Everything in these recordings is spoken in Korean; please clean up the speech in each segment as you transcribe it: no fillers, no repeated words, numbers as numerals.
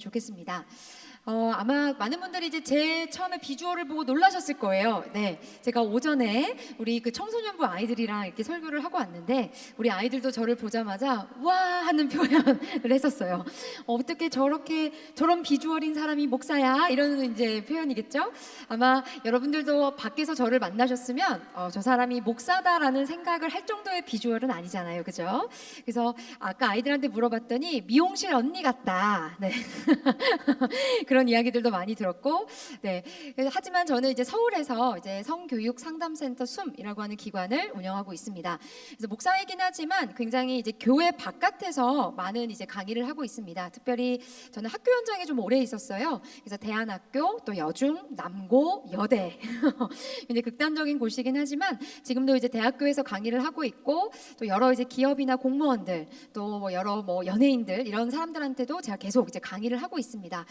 좋겠습니다. 아마 많은 분들이 이제 제 처음에 비주얼을 보고 놀라셨을 거예요. 네, 제가 오전에 우리 그 청소년부 아이들이랑 이렇게 설교를 하고 왔는데 우리 아이들도 저를 보자마자 와 하는 표현을 했었어요. 어떻게 저렇게 저런 비주얼인 사람이 목사야? 이런 이제 표현이겠죠. 아마 여러분들도 밖에서 저를 만나셨으면 저 사람이 목사다라는 생각을 할 정도의 비주얼은 아니잖아요, 그죠? 그래서 아까 아이들한테 물어봤더니 미용실 언니 같다. 네. 그런 이야기들도 많이 들었고, 네. 하지만 저는 이제 서울에서 이제 성교육 상담센터 숨이라고 하는 기관을 운영하고 있습니다. 그래서 목사이긴 하지만 굉장히 이제 교회 바깥에서 많은 이제 강의를 하고 있습니다. 특별히 저는 학교 현장에 좀 오래 있었어요. 그래서 대안학교, 또 여중, 남고, 여대. 굉장히 극단적인 곳이긴 하지만 지금도 이제 대학교에서 강의를 하고 있고, 또 여러 이제 기업이나 공무원들, 또 뭐 여러 뭐 연예인들 이런 사람들한테도 제가 계속 이제 강의를 하고 있습니다.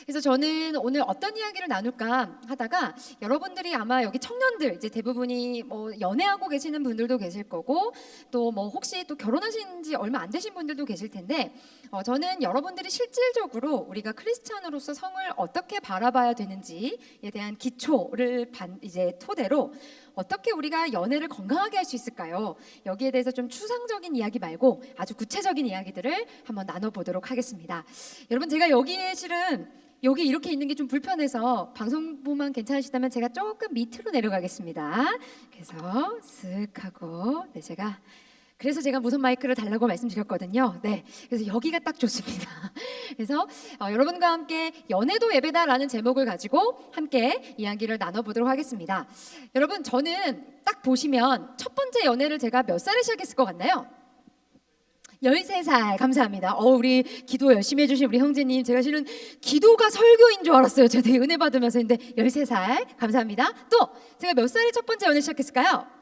그래서 저는 오늘 어떤 이야기를 나눌까 하다가 여러분들이 아마 여기 청년들 이제 대부분이 뭐 연애하고 계시는 분들도 계실 거고 또 뭐 혹시 또 결혼하신 지 얼마 안 되신 분들도 계실 텐데 저는 여러분들이 실질적으로 우리가 크리스찬으로서 성을 어떻게 바라봐야 되는지에 대한 기초를 이제 토대로 어떻게 우리가 연애를 건강하게 할 수 있을까요? 여기에 대해서 좀 추상적인 이야기 말고 아주 구체적인 이야기들을 한번 나눠보도록 하겠습니다. 여러분 제가 여기에 실은 여기 이렇게 있는 게 좀 불편해서 방송부만 괜찮으시다면 제가 조금 밑으로 내려가겠습니다. 그래서 쓱 하고 그래서 제가 무선 마이크를 달라고 말씀드렸거든요. 네, 그래서 여기가 딱 좋습니다. 그래서 여러분과 함께 연애도 예배다라는 제목을 가지고 함께 이야기를 나눠보도록 하겠습니다. 여러분 저는 딱 보시면 첫 번째 연애를 제가 몇 살에 시작했을 것 같나요? 13살. 감사합니다. 우리 기도 열심히 해주신 우리 형제님, 제가 실은 기도가 설교인 줄 알았어요. 제가 되게 은혜 받으면서. 근데 13살. 감사합니다. 또 제가 몇 살에 첫 번째 연애 시작했을까요?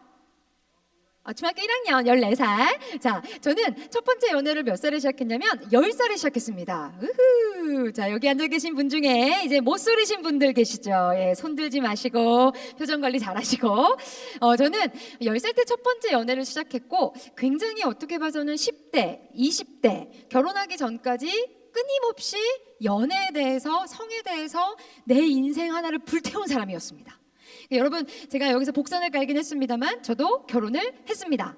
중학교 1학년 14살. 자, 저는 첫 번째 연애를 몇 살에 시작했냐면 10살에 시작했습니다. 우후. 자, 여기 앉아 계신 분 중에 이제 못 소리신 분들 계시죠? 예, 손 들지 마시고 표정 관리 잘 하시고. 저는 10살 때 첫 번째 연애를 시작했고 굉장히 어떻게 봐서는 10대, 20대 결혼하기 전까지 끊임없이 연애에 대해서 성에 대해서 내 인생 하나를 불태운 사람이었습니다. 여러분 제가 여기서 복선을 깔긴 했습니다만 저도 결혼을 했습니다.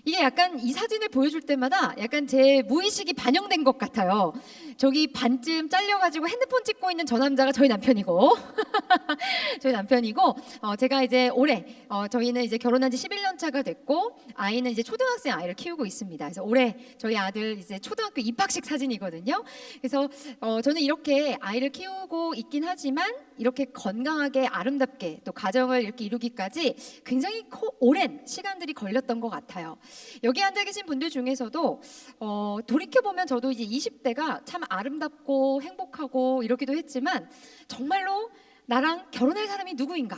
이게 약간 이 사진을 보여줄 때마다 약간 제 무의식이 반영된 것 같아요. 저기 반쯤 잘려가지고 핸드폰 찍고 있는 저 남자가 저희 남편이고 저희 남편이고 제가 이제 올해 저희는 이제 결혼한 지 11년 차가 됐고 아이는 이제 초등학생 아이를 키우고 있습니다. 그래서 올해 저희 아들 이제 초등학교 입학식 사진이거든요. 그래서 저는 이렇게 아이를 키우고 있긴 하지만 이렇게 건강하게 아름답게 또 가정을 이렇게 이루기까지 굉장히 오랜 시간들이 걸렸던 것 같아요. 여기 앉아 계신 분들 중에서도 돌이켜보면 저도 이제 20대가 참 아름답고 행복하고 이러기도 했지만 정말로 나랑 결혼할 사람이 누구인가?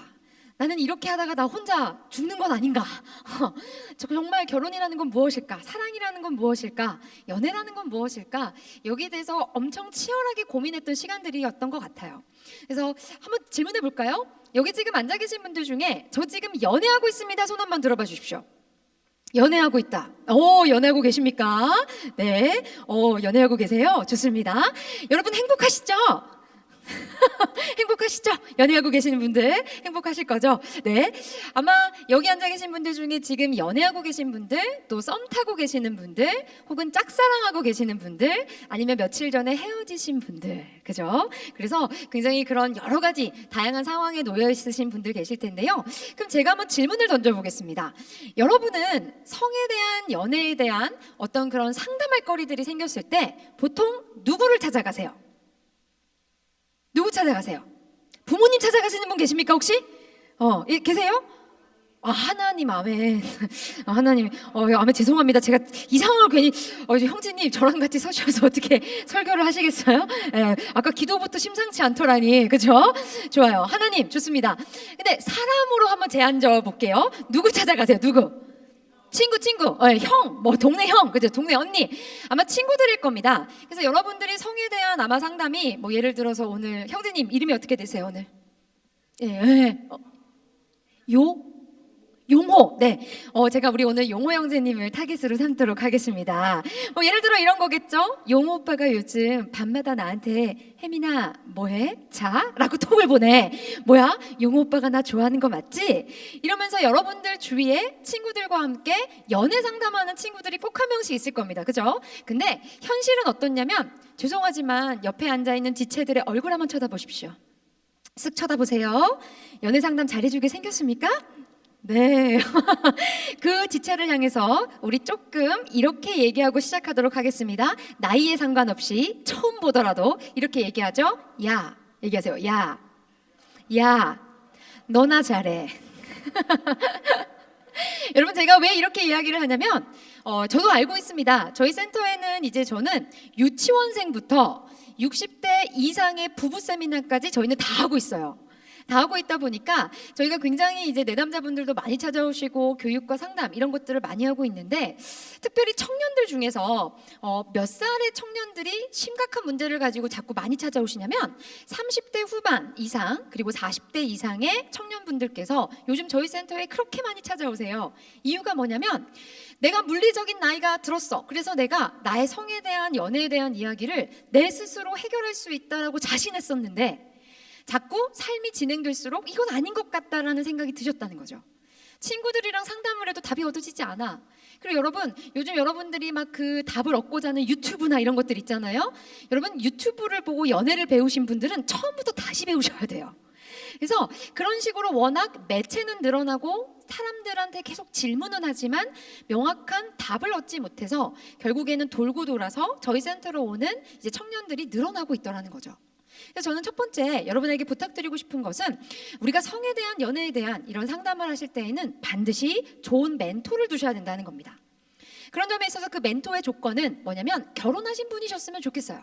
나는 이렇게 하다가 나 혼자 죽는 건 아닌가? 정말 결혼이라는 건 무엇일까? 사랑이라는 건 무엇일까? 연애라는 건 무엇일까? 여기에 대해서 엄청 치열하게 고민했던 시간들이었던 것 같아요. 그래서 한번 질문해 볼까요? 여기 지금 앉아 계신 분들 중에 저 지금 연애하고 있습니다. 손 한번 들어봐 주십시오. 연애하고 있다. 연애하고 계십니까? 네. 연애하고 계세요? 좋습니다. 여러분 행복하시죠? 행복하시죠? 연애하고 계시는 분들 행복하실 거죠? 네. 아마 여기 앉아 계신 분들 중에 지금 연애하고 계신 분들, 또 썸 타고 계시는 분들, 혹은 짝사랑하고 계시는 분들, 아니면 며칠 전에 헤어지신 분들, 그죠? 그래서 굉장히 그런 여러 가지 다양한 상황에 놓여 있으신 분들 계실 텐데요. 그럼 제가 한번 질문을 던져보겠습니다. 여러분은 성에 대한, 연애에 대한 어떤 그런 상담할 거리들이 생겼을 때 보통 누구를 찾아가세요? 누구 찾아가세요? 부모님 찾아가시는 분 계십니까 혹시? 계세요? 하나님 아멘. 하나님 아멘. 죄송합니다. 제가 이 상황을 괜히 형제님 저랑 같이 서셔서 어떻게 설교를 하시겠어요? 아까 기도부터 심상치 않더라니. 그죠? 좋아요. 하나님 좋습니다. 근데 사람으로 한번 제안 줘 볼게요. 누구 찾아가세요? 누구? 친구, 형, 뭐 동네 형, 그죠? 동네 언니, 아마 친구들일 겁니다. 그래서 여러분들이 성에 대한 아마 상담이 뭐 예를 들어서 오늘 형제님 이름이 어떻게 되세요 오늘? 요? 용호. 네. 제가 우리 오늘 용호 형제님을 타깃으로 삼도록 하겠습니다. 예를 들어 이런 거겠죠? 용호 오빠가 요즘 밤마다 나한테 혜민아 뭐해? 자? 라고 톡을 보내. 뭐야? 용호 오빠가 나 좋아하는 거 맞지? 이러면서 여러분들 주위에 친구들과 함께 연애 상담하는 친구들이 꼭 한 명씩 있을 겁니다. 그죠? 근데 현실은 어떻냐면 죄송하지만 옆에 앉아있는 지체들의 얼굴 한번 쳐다보십시오. 쓱 쳐다보세요. 연애 상담 잘해주게 생겼습니까? 네. 그 지체를 향해서 우리 조금 이렇게 얘기하고 시작하도록 하겠습니다. 나이에 상관없이 처음 보더라도 이렇게 얘기하죠. 야, 얘기하세요. 야, 야, 너나 잘해. 여러분 제가 왜 이렇게 이야기를 하냐면 저도 알고 있습니다. 저희 센터에는 이제 저는 유치원생부터 60대 이상의 부부 세미나까지 저희는 다 하고 있어요. 다 하고 있다 보니까 저희가 굉장히 이제 내담자분들도 많이 찾아오시고 교육과 상담 이런 것들을 많이 하고 있는데 특별히 청년들 중에서 몇 살의 청년들이 심각한 문제를 가지고 자꾸 많이 찾아오시냐면 30대 후반 이상 그리고 40대 이상의 청년분들께서 요즘 저희 센터에 그렇게 많이 찾아오세요. 이유가 뭐냐면 내가 물리적인 나이가 들었어. 그래서 내가 나의 성에 대한 연애에 대한 이야기를 내 스스로 해결할 수 있다라고 자신했었는데 자꾸 삶이 진행될수록 이건 아닌 것 같다라는 생각이 드셨다는 거죠. 친구들이랑 상담을 해도 답이 얻어지지 않아. 그리고 여러분 요즘 여러분들이 막 그 답을 얻고자 하는 유튜브나 이런 것들 있잖아요. 여러분 유튜브를 보고 연애를 배우신 분들은 처음부터 다시 배우셔야 돼요. 그래서 그런 식으로 워낙 매체는 늘어나고 사람들한테 계속 질문은 하지만 명확한 답을 얻지 못해서 결국에는 돌고 돌아서 저희 센터로 오는 이제 청년들이 늘어나고 있더라는 거죠. 그래서 저는 첫 번째 여러분에게 부탁드리고 싶은 것은 우리가 성에 대한 연애에 대한 이런 상담을 하실 때에는 반드시 좋은 멘토를 두셔야 된다는 겁니다. 그런 점에 있어서 그 멘토의 조건은 뭐냐면 결혼하신 분이셨으면 좋겠어요.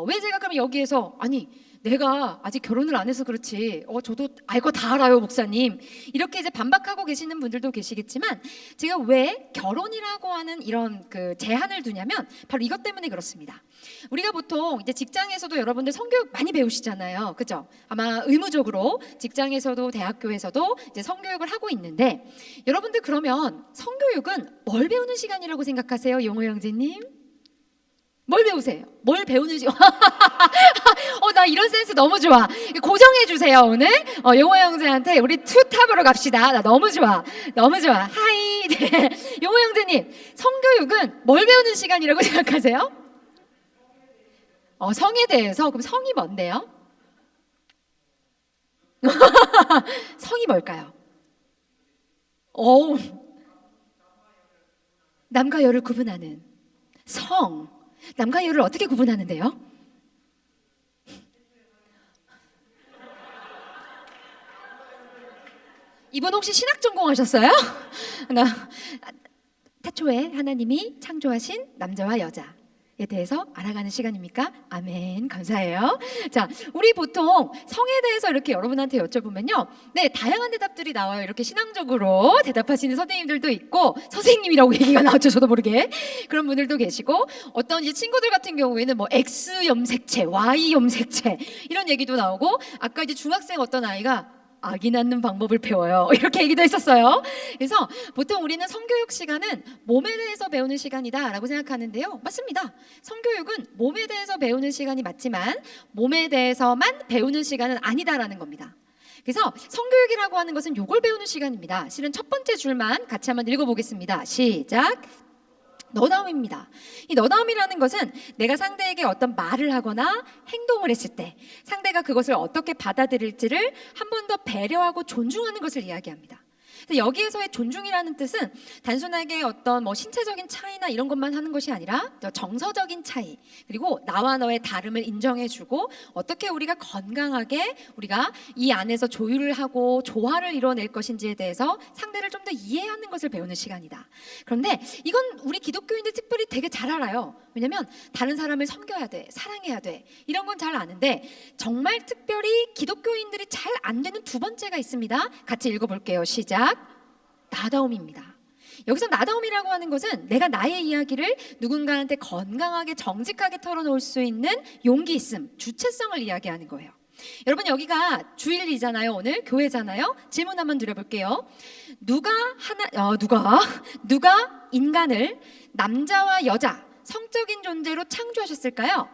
왜 제가 그럼 여기에서 아니 내가 아직 결혼을 안 해서 그렇지 저도 알 거 다 알아요 목사님 이렇게 이제 반박하고 계시는 분들도 계시겠지만 제가 왜 결혼이라고 하는 이런 그 제한을 두냐면 바로 이것 때문에 그렇습니다. 우리가 보통 이제 직장에서도 여러분들 성교육 많이 배우시잖아요. 그죠? 아마 의무적으로 직장에서도 대학교에서도 이제 성교육을 하고 있는데 여러분들 그러면 성교육은 뭘 배우는 시간이라고 생각하세요? 용호 형제님? 뭘 배우세요? 뭘 배우는지 나 이런 센스 너무 좋아. 고정해 주세요 오늘. 용호 형제한테 우리 투탑으로 갑시다. 나 너무 좋아. 너무 좋아. 하이. 네. 용호 형제님 성교육은 뭘 배우는 시간이라고 생각하세요? 성에 대해서. 그럼 성이 뭔데요? 성이 뭘까요? 남과 여를 구분하는 성. 남과 여를 어떻게 구분하는데요? 이분 혹시 신학 전공하셨어요? 태초에 하나님이 창조하신 남자와 여자에 대해서 알아가는 시간입니까? 아멘. 감사해요. 자, 우리 보통 성에 대해서 이렇게 여러분한테 여쭤보면요. 네, 다양한 대답들이 나와요. 이렇게 신앙적으로 대답하시는 선생님들도 있고, 선생님이라고 얘기가 나왔죠. 저도 모르게. 그런 분들도 계시고, 어떤 이제 친구들 같은 경우에는 뭐 X 염색체, Y 염색체 이런 얘기도 나오고, 아까 이제 중학생 어떤 아이가 아기 낳는 방법을 배워요. 이렇게 얘기도 했었어요. 그래서 보통 우리는 성교육 시간은 몸에 대해서 배우는 시간이다라고 생각하는데요. 맞습니다. 성교육은 몸에 대해서 배우는 시간이 맞지만 몸에 대해서만 배우는 시간은 아니다라는 겁니다. 그래서 성교육이라고 하는 것은 요걸 배우는 시간입니다. 실은 첫 번째 줄만 같이 한번 읽어보겠습니다. 시작. 너다움입니다. 이 너다움이라는 것은 내가 상대에게 어떤 말을 하거나 행동을 했을 때 상대가 그것을 어떻게 받아들일지를 한 번 더 배려하고 존중하는 것을 이야기합니다. 여기에서의 존중이라는 뜻은 단순하게 어떤 뭐 신체적인 차이나 이런 것만 하는 것이 아니라 정서적인 차이, 그리고 나와 너의 다름을 인정해주고 어떻게 우리가 건강하게 우리가 이 안에서 조율을 하고 조화를 이뤄낼 것인지에 대해서 상대를 좀 더 이해하는 것을 배우는 시간이다. 그런데 이건 우리 기독교인들 특별히 되게 잘 알아요. 왜냐면 다른 사람을 섬겨야 돼, 사랑해야 돼, 이런 건 잘 아는데 정말 특별히 기독교인들이 잘 안 되는 두 번째가 있습니다. 같이 읽어볼게요. 시작. 나다움입니다. 여기서 나다움이라고 하는 것은 내가 나의 이야기를 누군가한테 건강하게 정직하게 털어놓을 수 있는 용기 있음, 주체성을 이야기하는 거예요. 여러분 여기가 주일이잖아요. 오늘 교회잖아요. 질문 한번 드려볼게요. 누가 인간을 남자와 여자 성적인 존재로 창조하셨을까요?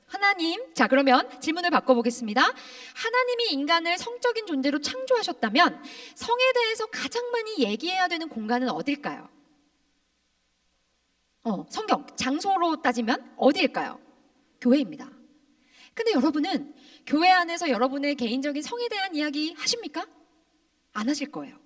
하나님. 자, 그러면 질문을 바꿔보겠습니다. 하나님이 인간을 성적인 존재로 창조하셨다면 성에 대해서 가장 많이 얘기해야 되는 공간은 어딜까요? 성경, 장소로 따지면 어디일까요? 교회입니다. 근데 여러분은 교회 안에서 여러분의 개인적인 성에 대한 이야기 하십니까? 안 하실 거예요.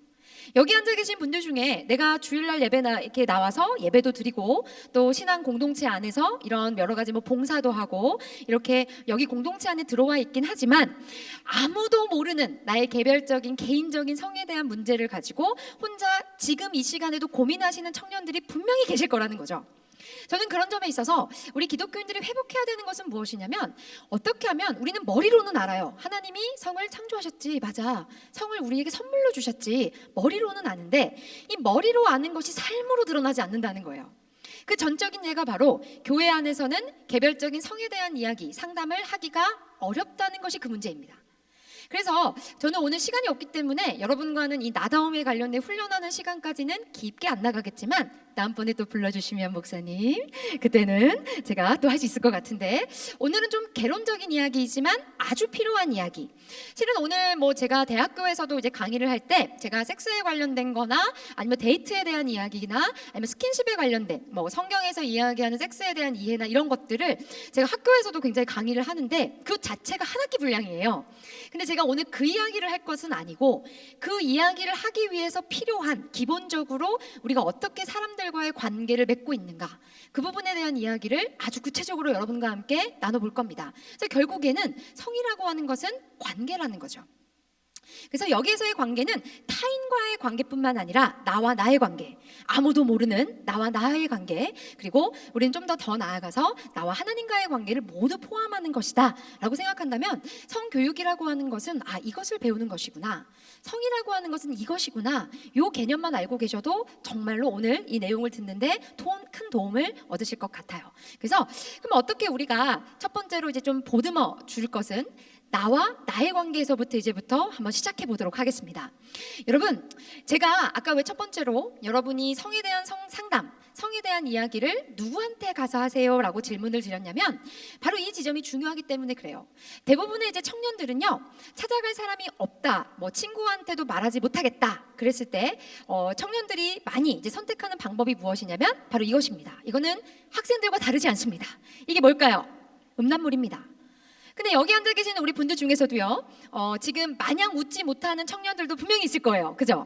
여기 앉아 계신 분들 중에 내가 주일날 예배나 이렇게 나와서 예배도 드리고 또 신앙 공동체 안에서 이런 여러 가지 뭐 봉사도 하고 이렇게 여기 공동체 안에 들어와 있긴 하지만 아무도 모르는 나의 개별적인 개인적인 성에 대한 문제를 가지고 혼자 지금 이 시간에도 고민하시는 청년들이 분명히 계실 거라는 거죠. 저는 그런 점에 있어서 우리 기독교인들이 회복해야 되는 것은 무엇이냐면, 어떻게 하면 우리는 머리로는 알아요. 하나님이 성을 창조하셨지, 맞아. 성을 우리에게 선물로 주셨지, 머리로는 아는데 이 머리로 아는 것이 삶으로 드러나지 않는다는 거예요. 그 전적인 예가 바로 교회 안에서는 개별적인 성에 대한 이야기, 상담을 하기가 어렵다는 것이 그 문제입니다. 그래서 저는 오늘 시간이 없기 때문에 여러분과는 이 나다움에 관련된 훈련하는 시간까지는 깊게 안 나가겠지만 다음번에 또 불러주시면 목사님 그때는 제가 또 할 수 있을 것 같은데, 오늘은 좀 개론적인 이야기이지만 아주 필요한 이야기. 실은 오늘 뭐 제가 대학교에서도 이제 강의를 할 때 제가 섹스에 관련된 거나 아니면 데이트에 대한 이야기나 아니면 스킨십에 관련된 뭐 성경에서 이야기하는 섹스에 대한 이해나 이런 것들을 제가 학교에서도 굉장히 강의를 하는데 그 자체가 한 학기 분량이에요. 근데 제가 오늘 그 이야기를 할 것은 아니고, 그 이야기를 하기 위해서 필요한 기본적으로 우리가 어떻게 사람들과의 관계를 맺고 있는가, 그 부분에 대한 이야기를 아주 구체적으로 여러분과 함께 나눠볼 겁니다. 그래서 결국에는 성이라고 하는 것은 관계라는 거죠. 그래서 여기에서의 관계는 타인과의 관계뿐만 아니라 나와 나의 관계, 아무도 모르는 나와 나의 관계, 그리고 우리는 좀 더 나아가서 나와 하나님과의 관계를 모두 포함하는 것이다 라고 생각한다면, 성교육이라고 하는 것은 이것을 배우는 것이구나, 성이라고 하는 것은 이것이구나, 이 개념만 알고 계셔도 정말로 오늘 이 내용을 듣는데 큰 도움을 얻으실 것 같아요. 그래서 그럼 어떻게 우리가 첫 번째로 이제 좀 보듬어 줄 것은 나와 나의 관계에서부터 이제부터 한번 시작해 보도록 하겠습니다. 여러분, 제가 아까 왜 첫 번째로 여러분이 성에 대한 상담, 성에 대한 이야기를 누구한테 가서 하세요? 라고 질문을 드렸냐면 바로 이 지점이 중요하기 때문에 그래요. 대부분의 이제 청년들은요, 찾아갈 사람이 없다, 뭐 친구한테도 말하지 못하겠다 그랬을 때 청년들이 많이 이제 선택하는 방법이 무엇이냐면 바로 이것입니다. 이거는 학생들과 다르지 않습니다. 이게 뭘까요? 음란물입니다. 근데 여기 앉아 계시는 우리 분들 중에서도요, 지금 마냥 웃지 못하는 청년들도 분명히 있을 거예요. 그죠?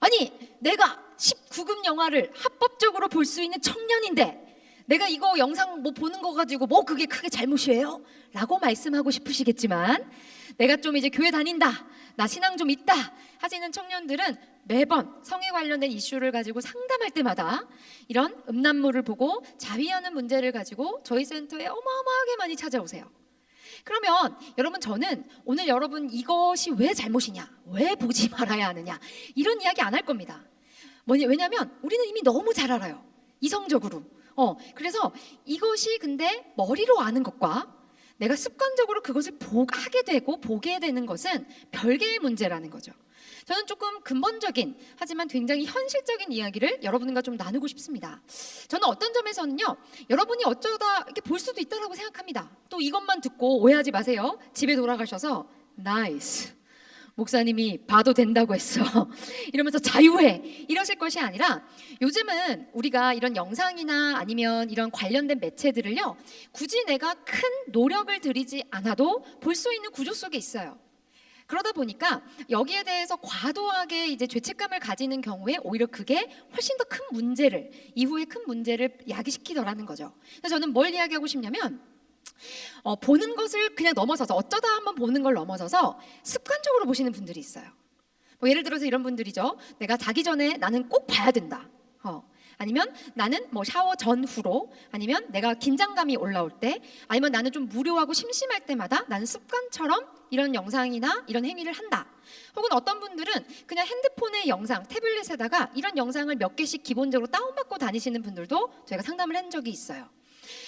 아니, 내가 19금 영화를 합법적으로 볼 수 있는 청년인데 내가 이거 영상 뭐 보는 거 가지고 뭐 그게 크게 잘못이에요? 라고 말씀하고 싶으시겠지만, 내가 좀 이제 교회 다닌다, 나 신앙 좀 있다 하시는 청년들은 매번 성에 관련된 이슈를 가지고 상담할 때마다 이런 음란물을 보고 자위하는 문제를 가지고 저희 센터에 어마어마하게 많이 찾아오세요. 그러면 여러분, 저는 오늘 여러분 이것이 왜 잘못이냐, 왜 보지 말아야 하느냐, 이런 이야기 안 할 겁니다. 왜냐하면 우리는 이미 너무 잘 알아요, 이성적으로. 그래서 이것이 근데 머리로 아는 것과 내가 습관적으로 그것을 하게 되고 보게 되는 것은 별개의 문제라는 거죠. 저는 조금 근본적인 하지만 굉장히 현실적인 이야기를 여러분과 좀 나누고 싶습니다. 저는 어떤 점에서는요, 여러분이 어쩌다 이렇게 볼 수도 있다고 생각합니다. 또 이것만 듣고 오해하지 마세요. 집에 돌아가셔서 나이스, 목사님이 봐도 된다고 했어 이러면서 자유해 이러실 것이 아니라, 요즘은 우리가 이런 영상이나 아니면 이런 관련된 매체들을요, 굳이 내가 큰 노력을 들이지 않아도 볼 수 있는 구조 속에 있어요. 그러다 보니까 여기에 대해서 과도하게 이제 죄책감을 가지는 경우에 오히려 그게 훨씬 더 큰 문제를, 이후에 큰 문제를 야기시키더라는 거죠. 그래서 저는 뭘 이야기하고 싶냐면, 보는 것을 그냥 넘어서서, 어쩌다 한번 보는 걸 넘어서서 습관적으로 보시는 분들이 있어요. 뭐 예를 들어서 이런 분들이죠. 내가 자기 전에 나는 꼭 봐야 된다. 아니면 나는 뭐 샤워 전후로, 아니면 내가 긴장감이 올라올 때, 아니면 나는 좀 무료하고 심심할 때마다 나는 습관처럼 이런 영상이나 이런 행위를 한다. 혹은 어떤 분들은 그냥 핸드폰의 영상, 태블릿에다가 이런 영상을 몇 개씩 기본적으로 다운받고 다니시는 분들도 저희가 상담을 한 적이 있어요.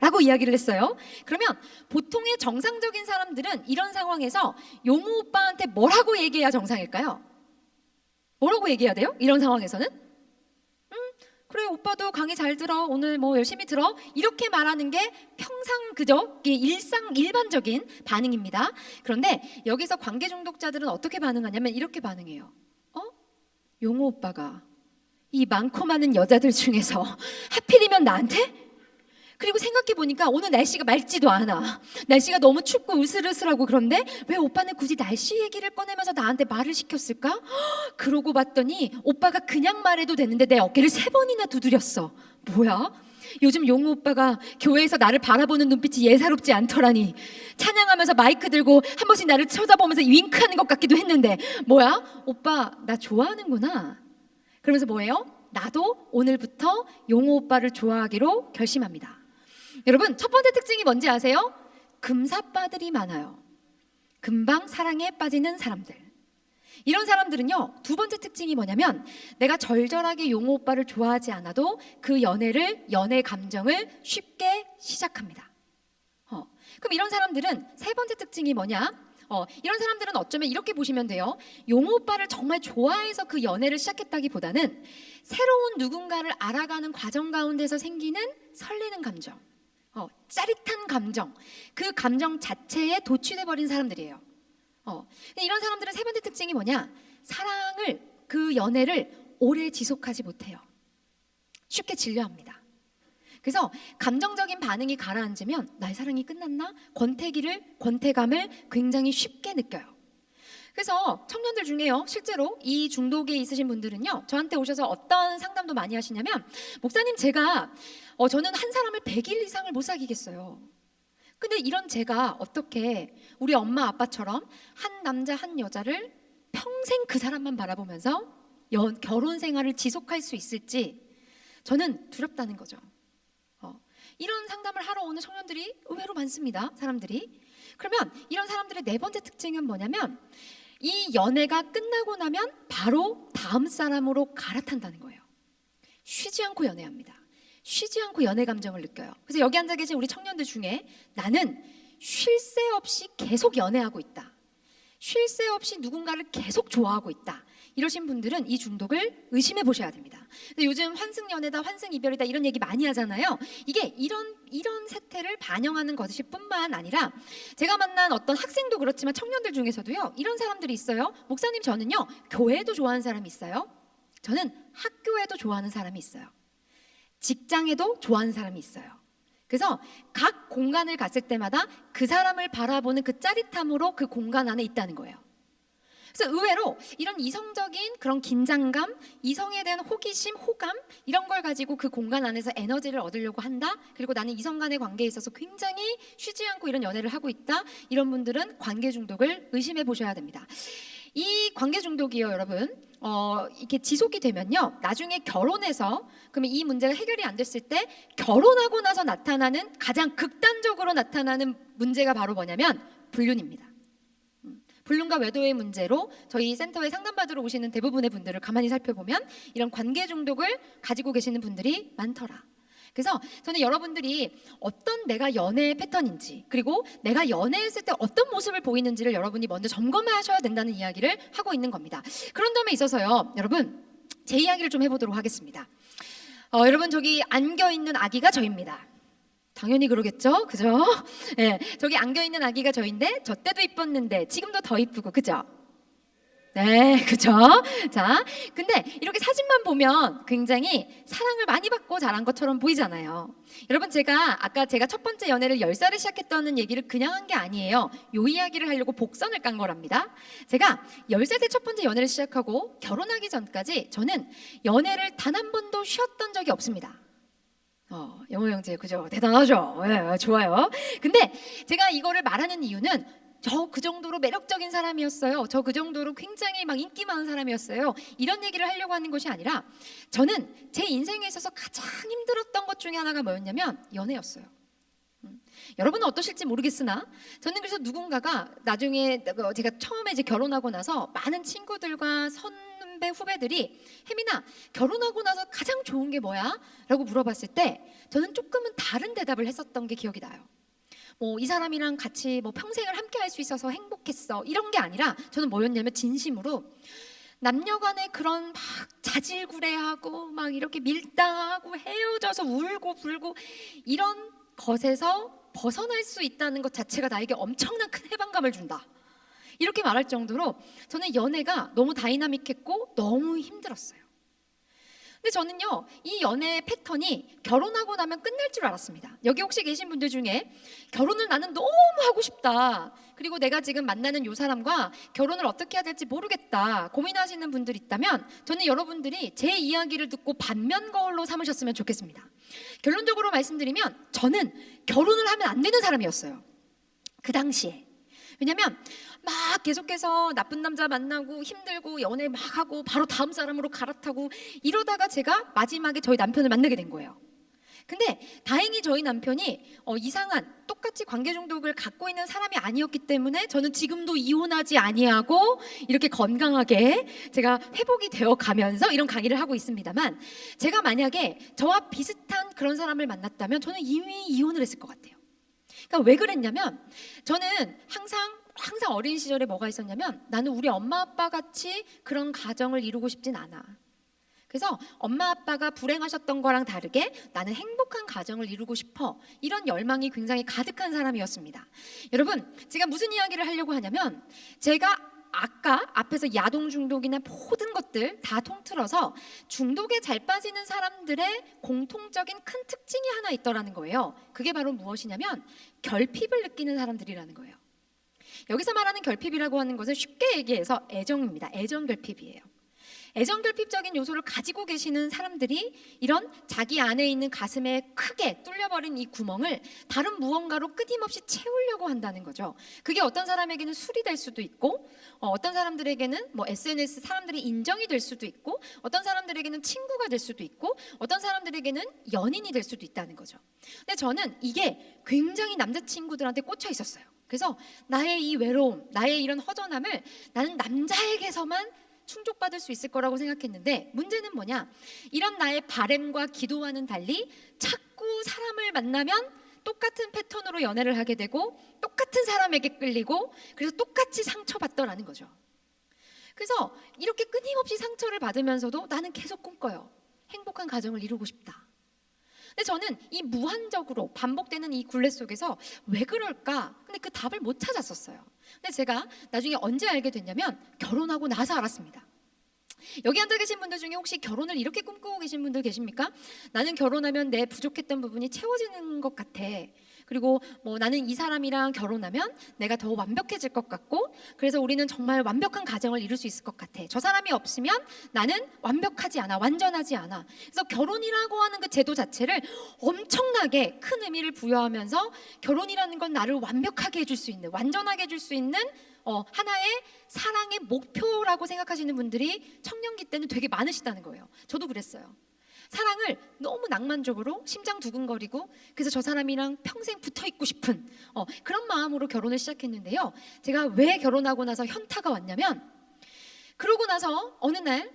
라고 이야기를 했어요. 그러면 보통의 정상적인 사람들은 이런 상황에서 용호 오빠한테 뭐라고 얘기해야 정상일까요? 뭐라고 얘기해야 돼요? 이런 상황에서는? 그래, 오빠도 강의 잘 들어, 오늘 뭐 열심히 들어, 이렇게 말하는 게 평상 그저 일반적인 반응입니다. 그런데 여기서 관계 중독자들은 어떻게 반응하냐면 이렇게 반응해요. 용호 오빠가 이 많고 많은 여자들 중에서 하필이면 나한테? 그리고 생각해보니까 오늘 날씨가 맑지도 않아. 날씨가 너무 춥고 으슬으슬하고, 그런데 왜 오빠는 굳이 날씨 얘기를 꺼내면서 나한테 말을 시켰을까? 그러고 봤더니 오빠가 그냥 말해도 되는데 내 어깨를 3번이나 두드렸어. 뭐야? 요즘 용우 오빠가 교회에서 나를 바라보는 눈빛이 예사롭지 않더라니. 찬양하면서 마이크 들고 한 번씩 나를 쳐다보면서 윙크하는 것 같기도 했는데, 뭐야? 오빠 나 좋아하는구나. 그러면서 뭐예요? 나도 오늘부터 용우 오빠를 좋아하기로 결심합니다. 여러분, 첫 번째 특징이 뭔지 아세요? 금사빠들이 많아요. 금방 사랑에 빠지는 사람들. 이런 사람들은요, 두 번째 특징이 뭐냐면 내가 절절하게 용호 오빠를 좋아하지 않아도 그 연애 감정을 쉽게 시작합니다. 그럼 이런 사람들은 세 번째 특징이 뭐냐? 이런 사람들은 어쩌면 이렇게 보시면 돼요. 용호 오빠를 정말 좋아해서 그 연애를 시작했다기보다는 새로운 누군가를 알아가는 과정 가운데서 생기는 설레는 감정, 짜릿한 감정, 그 감정 자체에 도취돼 버린 사람들이에요. 이런 사람들은 세 번째 특징이 뭐냐? 사랑을, 그 연애를 오래 지속하지 못해요. 쉽게 질려합니다. 그래서 감정적인 반응이 가라앉으면 나의 사랑이 끝났나? 권태감을 굉장히 쉽게 느껴요. 그래서 청년들 중에요, 실제로 이 중독에 있으신 분들은요, 저한테 오셔서 어떤 상담도 많이 하시냐면, 목사님, 저는 한 사람을 100일 이상을 못 사귀겠어요. 근데 이런 제가 어떻게 우리 엄마 아빠처럼 한 남자 한 여자를 평생 그 사람만 바라보면서 결혼 생활을 지속할 수 있을지 저는 두렵다는 거죠. 이런 상담을 하러 오는 청년들이 의외로 많습니다. 사람들이. 그러면 이런 사람들의 네 번째 특징은 뭐냐면 이 연애가 끝나고 나면 바로 다음 사람으로 갈아탄다는 거예요. 쉬지 않고 연애합니다. 쉬지 않고 연애 감정을 느껴요. 그래서 여기 앉아 계신 우리 청년들 중에 나는 쉴 새 없이 계속 연애하고 있다, 쉴 새 없이 누군가를 계속 좋아하고 있다, 이러신 분들은 이 중독을 의심해 보셔야 됩니다. 근데 요즘 환승연애다, 환승이별이다 이런 얘기 많이 하잖아요. 이게 이런 세태를 반영하는 것일 뿐만 아니라 제가 만난 어떤 학생도 그렇지만 청년들 중에서도요, 이런 사람들이 있어요. 목사님, 저는요 교회도 좋아하는 사람이 있어요. 저는 학교에도 좋아하는 사람이 있어요. 직장에도 좋아하는 사람이 있어요. 그래서 각 공간을 갔을 때마다 그 사람을 바라보는 그 짜릿함으로 그 공간 안에 있다는 거예요. 그래서 의외로 이런 이성적인 그런 긴장감, 이성에 대한 호기심, 호감, 이런 걸 가지고 그 공간 안에서 에너지를 얻으려고 한다. 그리고 나는 이성 간의 관계에 있어서 굉장히 쉬지 않고 이런 연애를 하고 있다. 이런 분들은 관계 중독을 의심해 보셔야 됩니다. 이 관계 중독이요, 여러분, 이렇게 지속이 되면요, 나중에 결혼해서, 그러면 이 문제가 해결이 안 됐을 때 결혼하고 나서 나타나는, 가장 극단적으로 나타나는 문제가 바로 뭐냐면 불륜입니다. 불륜과 외도의 문제로 저희 센터에 상담받으러 오시는 대부분의 분들을 가만히 살펴보면 이런 관계 중독을 가지고 계시는 분들이 많더라. 그래서 저는 여러분들이 어떤 내가 연애 패턴인지, 그리고 내가 연애했을 때 어떤 모습을 보이는지를 여러분이 먼저 점검하셔야 된다는 이야기를 하고 있는 겁니다. 그런 점에 있어서요, 여러분, 제 이야기를 좀 해보도록 하겠습니다. 여러분, 저기 안겨있는 아기가 저입니다. 당연히 그러겠죠? 그죠? 네, 저기 안겨있는 아기가 저인데 저 때도 이뻤는데 지금도 더 이쁘고, 그죠? 네, 그죠? 자, 근데 이렇게 사진만 보면 굉장히 사랑을 많이 받고 자란 것처럼 보이잖아요. 여러분, 아까 제가 첫 번째 연애를 10살에 시작했다는 얘기를 그냥 한 게 아니에요. 요 이야기를 하려고 복선을 깐 거랍니다. 제가 10살 때 첫 번째 연애를 시작하고 결혼하기 전까지 저는 연애를 단 한 번도 쉬었던 적이 없습니다. 영호 형제, 그죠? 대단하죠? 네, 좋아요. 근데 제가 이거를 말하는 이유는 저 그 정도로 매력적인 사람이었어요, 저 그 정도로 굉장히 막 인기 많은 사람이었어요, 이런 얘기를 하려고 하는 것이 아니라 저는 제 인생에 있어서 가장 힘들었던 것 중에 하나가 뭐였냐면 연애였어요. 여러분은 어떠실지 모르겠으나 저는 그래서 누군가가 나중에 제가 처음에 이제 결혼하고 나서 많은 친구들과 선배 후배들이 혜민아 결혼하고 나서 가장 좋은 게 뭐야? 라고 물어봤을 때 저는 조금은 다른 대답을 했었던 게 기억이 나요. 뭐 이 사람이랑 같이 뭐 평생을 함께 할 수 있어서 행복했어 이런 게 아니라 저는 뭐였냐면 진심으로 남녀간의 그런 막 자질구레하고 막 이렇게 밀당하고 헤어져서 울고 불고 이런 것에서 벗어날 수 있다는 것 자체가 나에게 엄청난 큰 해방감을 준다. 이렇게 말할 정도로 저는 연애가 너무 다이나믹했고 너무 힘들었어요. 근데 저는요, 이 연애 패턴이 결혼하고 나면 끝날 줄 알았습니다. 여기 혹시 계신 분들 중에 결혼을 나는 너무 하고 싶다, 그리고 내가 지금 만나는 이 사람과 결혼을 어떻게 해야 될지 모르겠다 고민하시는 분들 있다면 저는 여러분들이 제 이야기를 듣고 반면 거울로 삼으셨으면 좋겠습니다. 결론적으로 말씀드리면 저는 결혼을 하면 안 되는 사람이었어요. 그 당시에. 왜냐면 막 계속해서 나쁜 남자 만나고 힘들고 연애 막 하고 바로 다음 사람으로 갈아타고 이러다가 제가 마지막에 저희 남편을 만나게 된 거예요. 근데 다행히 저희 남편이 이상한 똑같이 관계 중독을 갖고 있는 사람이 아니었기 때문에 저는 지금도 이혼하지 아니하고 이렇게 건강하게 제가 회복이 되어 가면서 이런 강의를 하고 있습니다만, 제가 만약에 저와 비슷한 그런 사람을 만났다면 저는 이미 이혼을 했을 것 같아요. 그러니까 왜 그랬냐면 저는 항상 어린 시절에 뭐가 있었냐면 나는 우리 엄마 아빠 같이 그런 가정을 이루고 싶진 않아. 그래서 엄마 아빠가 불행하셨던 거랑 다르게 나는 행복한 가정을 이루고 싶어. 이런 열망이 굉장히 가득한 사람이었습니다. 여러분, 제가 무슨 이야기를 하려고 하냐면 제가 아까 앞에서 야동 중독이나 모든 것들 다 통틀어서 중독에 잘 빠지는 사람들의 공통적인 큰 특징이 하나 있더라는 거예요. 그게 바로 무엇이냐면 결핍을 느끼는 사람들이라는 거예요. 여기서 말하는 결핍이라고 하는 것은 쉽게 얘기해서 애정입니다. 애정 결핍이에요. 애정 결핍적인 요소를 가지고 계시는 사람들이 이런 자기 안에 있는 가슴에 크게 뚫려버린 이 구멍을 다른 무언가로 끊임없이 채우려고 한다는 거죠. 그게 어떤 사람에게는 술이 될 수도 있고, 어떤 사람들에게는 뭐 SNS 사람들이 인정이 될 수도 있고, 어떤 사람들에게는 친구가 될 수도 있고, 어떤 사람들에게는 연인이 될 수도 있다는 거죠. 근데 저는 이게 굉장히 남자친구들한테 꽂혀 있었어요. 그래서 나의 이 외로움, 나의 이런 허전함을 나는 남자에게서만 충족받을 수 있을 거라고 생각했는데, 문제는 뭐냐? 이런 나의 바램과 기도와는 달리 자꾸 사람을 만나면 똑같은 패턴으로 연애를 하게 되고 똑같은 사람에게 끌리고 그래서 똑같이 상처받더라는 거죠. 그래서 이렇게 끊임없이 상처를 받으면서도 나는 계속 꿈꿔요. 행복한 가정을 이루고 싶다. 근데 저는 이 무한적으로 반복되는 이 굴레 속에서 왜 그럴까? 근데 그 답을 못 찾았었어요. 근데 제가 나중에 언제 알게 됐냐면 결혼하고 나서 알았습니다. 여기 앉아 계신 분들 중에 혹시 결혼을 이렇게 꿈꾸고 계신 분들 계십니까? 나는 결혼하면 내 부족했던 부분이 채워지는 것 같아. 그리고 뭐 나는 이 사람이랑 결혼하면 내가 더 완벽해질 것 같고, 그래서 우리는 정말 완벽한 가정을 이룰 수 있을 것 같아. 저 사람이 없으면 나는 완벽하지 않아, 완전하지 않아. 그래서 결혼이라고 하는 그 제도 자체를 엄청나게 큰 의미를 부여하면서 결혼이라는 건 나를 완벽하게 해줄 수 있는, 완전하게 해줄 수 있는 하나의 사랑의 목표라고 생각하시는 분들이 청년기 때는 되게 많으시다는 거예요. 저도 그랬어요. 사랑을 너무 낭만적으로 심장 두근거리고 그래서 저 사람이랑 평생 붙어 있고 싶은 그런 마음으로 결혼을 시작했는데요. 제가 왜 결혼하고 나서 현타가 왔냐면, 그러고 나서 어느 날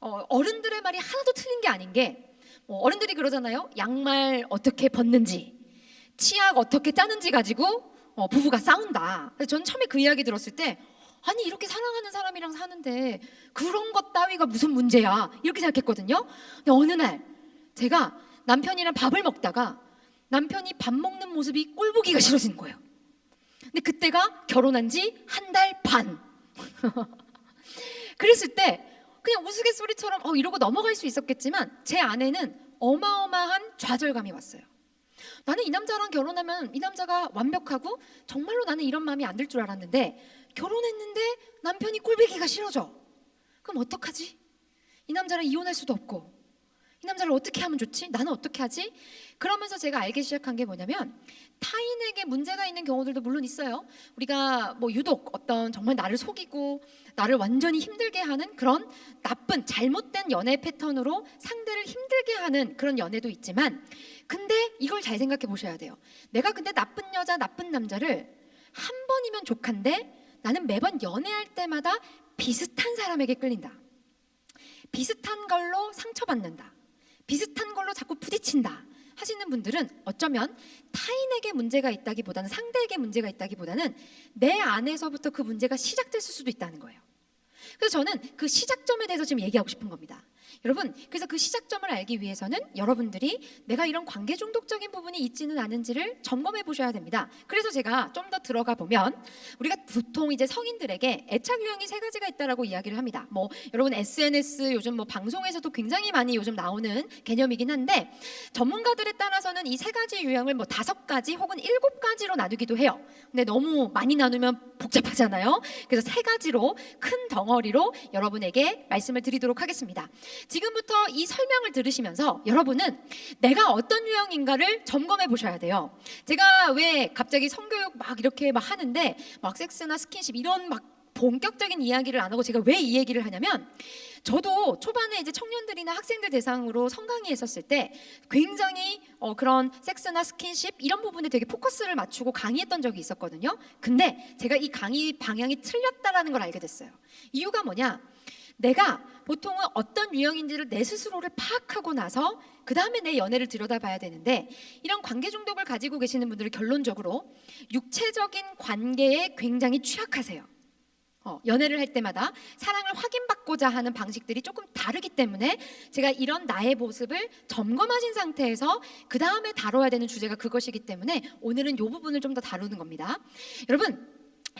어른들의 말이 하나도 틀린 게 아닌 게, 어른들이 그러잖아요. 양말 어떻게 벗는지, 치약 어떻게 짜는지 가지고 부부가 싸운다. 그래서 저는 처음에 그 이야기 들었을 때 아니 이렇게 사랑하는 사람이랑 사는데 그런 것 따위가 무슨 문제야 이렇게 생각했거든요. 근데 어느 날 제가 남편이랑 밥을 먹다가 남편이 밥 먹는 모습이 꼴 보기가 싫어지는 거예요. 근데 그때가 결혼한 지 한 달 반. 그랬을 때 그냥 우스갯소리처럼 이러고 넘어갈 수 있었겠지만 제 안에는 어마어마한 좌절감이 왔어요. 나는 이 남자랑 결혼하면 이 남자가 완벽하고 정말로 나는 이런 마음이 안 들 줄 알았는데 결혼했는데 남편이 꼴보기가 싫어져. 그럼 어떡하지? 이 남자랑 이혼할 수도 없고 이 남자를 어떻게 하면 좋지? 나는 어떻게 하지? 그러면서 제가 알기 시작한 게 뭐냐면, 타인에게 문제가 있는 경우들도 물론 있어요. 우리가 뭐 유독 어떤 정말 나를 속이고 나를 완전히 힘들게 하는 그런 나쁜 잘못된 연애 패턴으로 상대를 힘들게 하는 그런 연애도 있지만, 근데 이걸 잘 생각해 보셔야 돼요. 내가 근데 나쁜 여자 나쁜 남자를 한 번이면 족한데 나는 매번 연애할 때마다 비슷한 사람에게 끌린다. 비슷한 걸로 상처받는다, 비슷한 걸로 자꾸 부딪힌다 하시는 분들은 어쩌면 타인에게 문제가 있다기보다는, 상대에게 문제가 있다기보다는 내 안에서부터 그 문제가 시작됐을 수도 있다는 거예요. 그래서 저는 그 시작점에 대해서 지금 얘기하고 싶은 겁니다. 여러분, 그래서 그 시작점을 알기 위해서는 여러분들이 내가 이런 관계 중독적인 부분이 있지는 않은지를 점검해 보셔야 됩니다. 그래서 제가 좀 더 들어가 보면, 우리가 보통 이제 성인들에게 애착 유형이 세 가지가 있다라고 이야기를 합니다. 뭐 여러분 SNS 요즘 뭐 방송에서도 굉장히 많이 요즘 나오는 개념이긴 한데, 전문가들에 따라서는 이 세 가지 유형을 뭐 5가지 혹은 7가지로 나누기도 해요. 근데 너무 많이 나누면 복잡하잖아요. 그래서 3가지로 큰 덩어리로 여러분에게 말씀을 드리도록 하겠습니다. 지금부터 이 설명을 들으시면서 여러분은 내가 어떤 유형인가를 점검해 보셔야 돼요. 제가 왜 갑자기 성교육 막 이렇게 막 하는데 막 섹스나 스킨십 이런 막 본격적인 이야기를 안 하고 제가 왜 이 얘기를 하냐면, 저도 초반에 이제 청년들이나 학생들 대상으로 성강의 했었을 때 굉장히 그런 섹스나 스킨십 이런 부분에 되게 포커스를 맞추고 강의했던 적이 있었거든요. 근데 제가 이 강의 방향이 틀렸다라는 걸 알게 됐어요. 이유가 뭐냐? 내가 보통은 어떤 유형인지를 내 스스로를 파악하고 나서 그 다음에 내 연애를 들여다봐야 되는데, 이런 관계 중독을 가지고 계시는 분들은 결론적으로 육체적인 관계에 굉장히 취약하세요. 연애를 할 때마다 사랑을 확인받고자 하는 방식들이 조금 다르기 때문에 제가 이런 나의 모습을 점검하신 상태에서 그 다음에 다뤄야 되는 주제가 그것이기 때문에 오늘은 이 부분을 좀 더 다루는 겁니다. 여러분,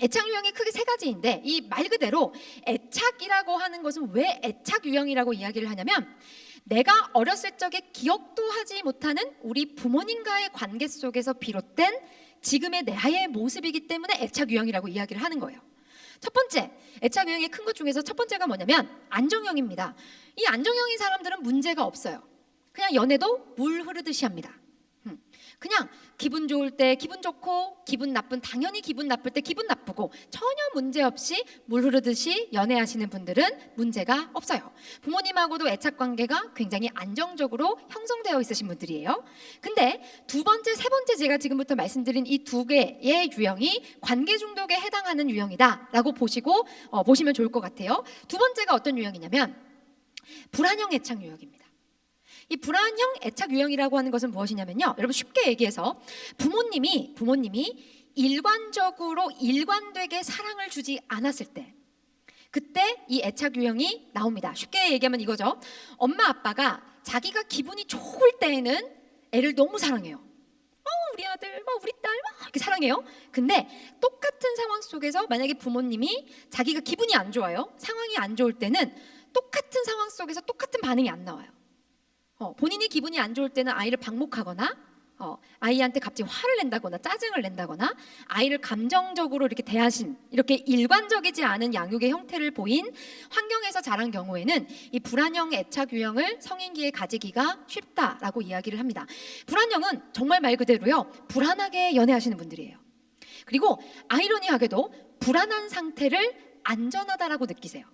애착 유형이 크게 3가지인데 이 말 그대로 애착이라고 하는 것은 왜 애착 유형이라고 이야기를 하냐면, 내가 어렸을 적에 기억도 하지 못하는 우리 부모님과의 관계 속에서 비롯된 지금의 나의 모습이기 때문에 애착 유형이라고 이야기를 하는 거예요. 첫 번째, 애착 유형의 큰 것 중에서 첫 번째가 뭐냐면 안정형입니다. 이 안정형인 사람들은 문제가 없어요. 그냥 연애도 물 흐르듯이 합니다. 그냥 기분 좋을 때 기분 좋고, 기분 나쁜, 당연히 기분 나쁠 때 기분 나쁘고, 전혀 문제 없이 물 흐르듯이 연애하시는 분들은 문제가 없어요. 부모님하고도 애착 관계가 굉장히 안정적으로 형성되어 있으신 분들이에요. 근데 두 번째, 세 번째 제가 지금부터 말씀드린 이 2개의 유형이 관계 중독에 해당하는 유형이다라고 보시면 좋을 것 같아요. 두 번째가 어떤 유형이냐면 불안형 애착 유형입니다. 이 불안형 애착 유형이라고 하는 것은 무엇이냐면요, 여러분 쉽게 얘기해서 부모님이 일관되게 사랑을 주지 않았을 때, 그때 이 애착 유형이 나옵니다. 쉽게 얘기하면 이거죠. 엄마 아빠가 자기가 기분이 좋을 때에는 애를 너무 사랑해요. 우리 아들, 우리 딸 이렇게 사랑해요. 근데 똑같은 상황 속에서 만약에 부모님이 자기가 기분이 안 좋아요, 상황이 안 좋을 때는 똑같은 상황 속에서 똑같은 반응이 안 나와요. 본인이 기분이 안 좋을 때는 아이를 방목하거나, 아이한테 갑자기 화를 낸다거나 짜증을 낸다거나, 아이를 감정적으로 이렇게 대하신, 이렇게 일관적이지 않은 양육의 형태를 보인 환경에서 자란 경우에는 이 불안형 애착 유형을 성인기에 가지기가 쉽다라고 이야기를 합니다. 불안형은 정말 말 그대로요, 불안하게 연애하시는 분들이에요. 그리고 아이러니하게도 불안한 상태를 안전하다라고 느끼세요.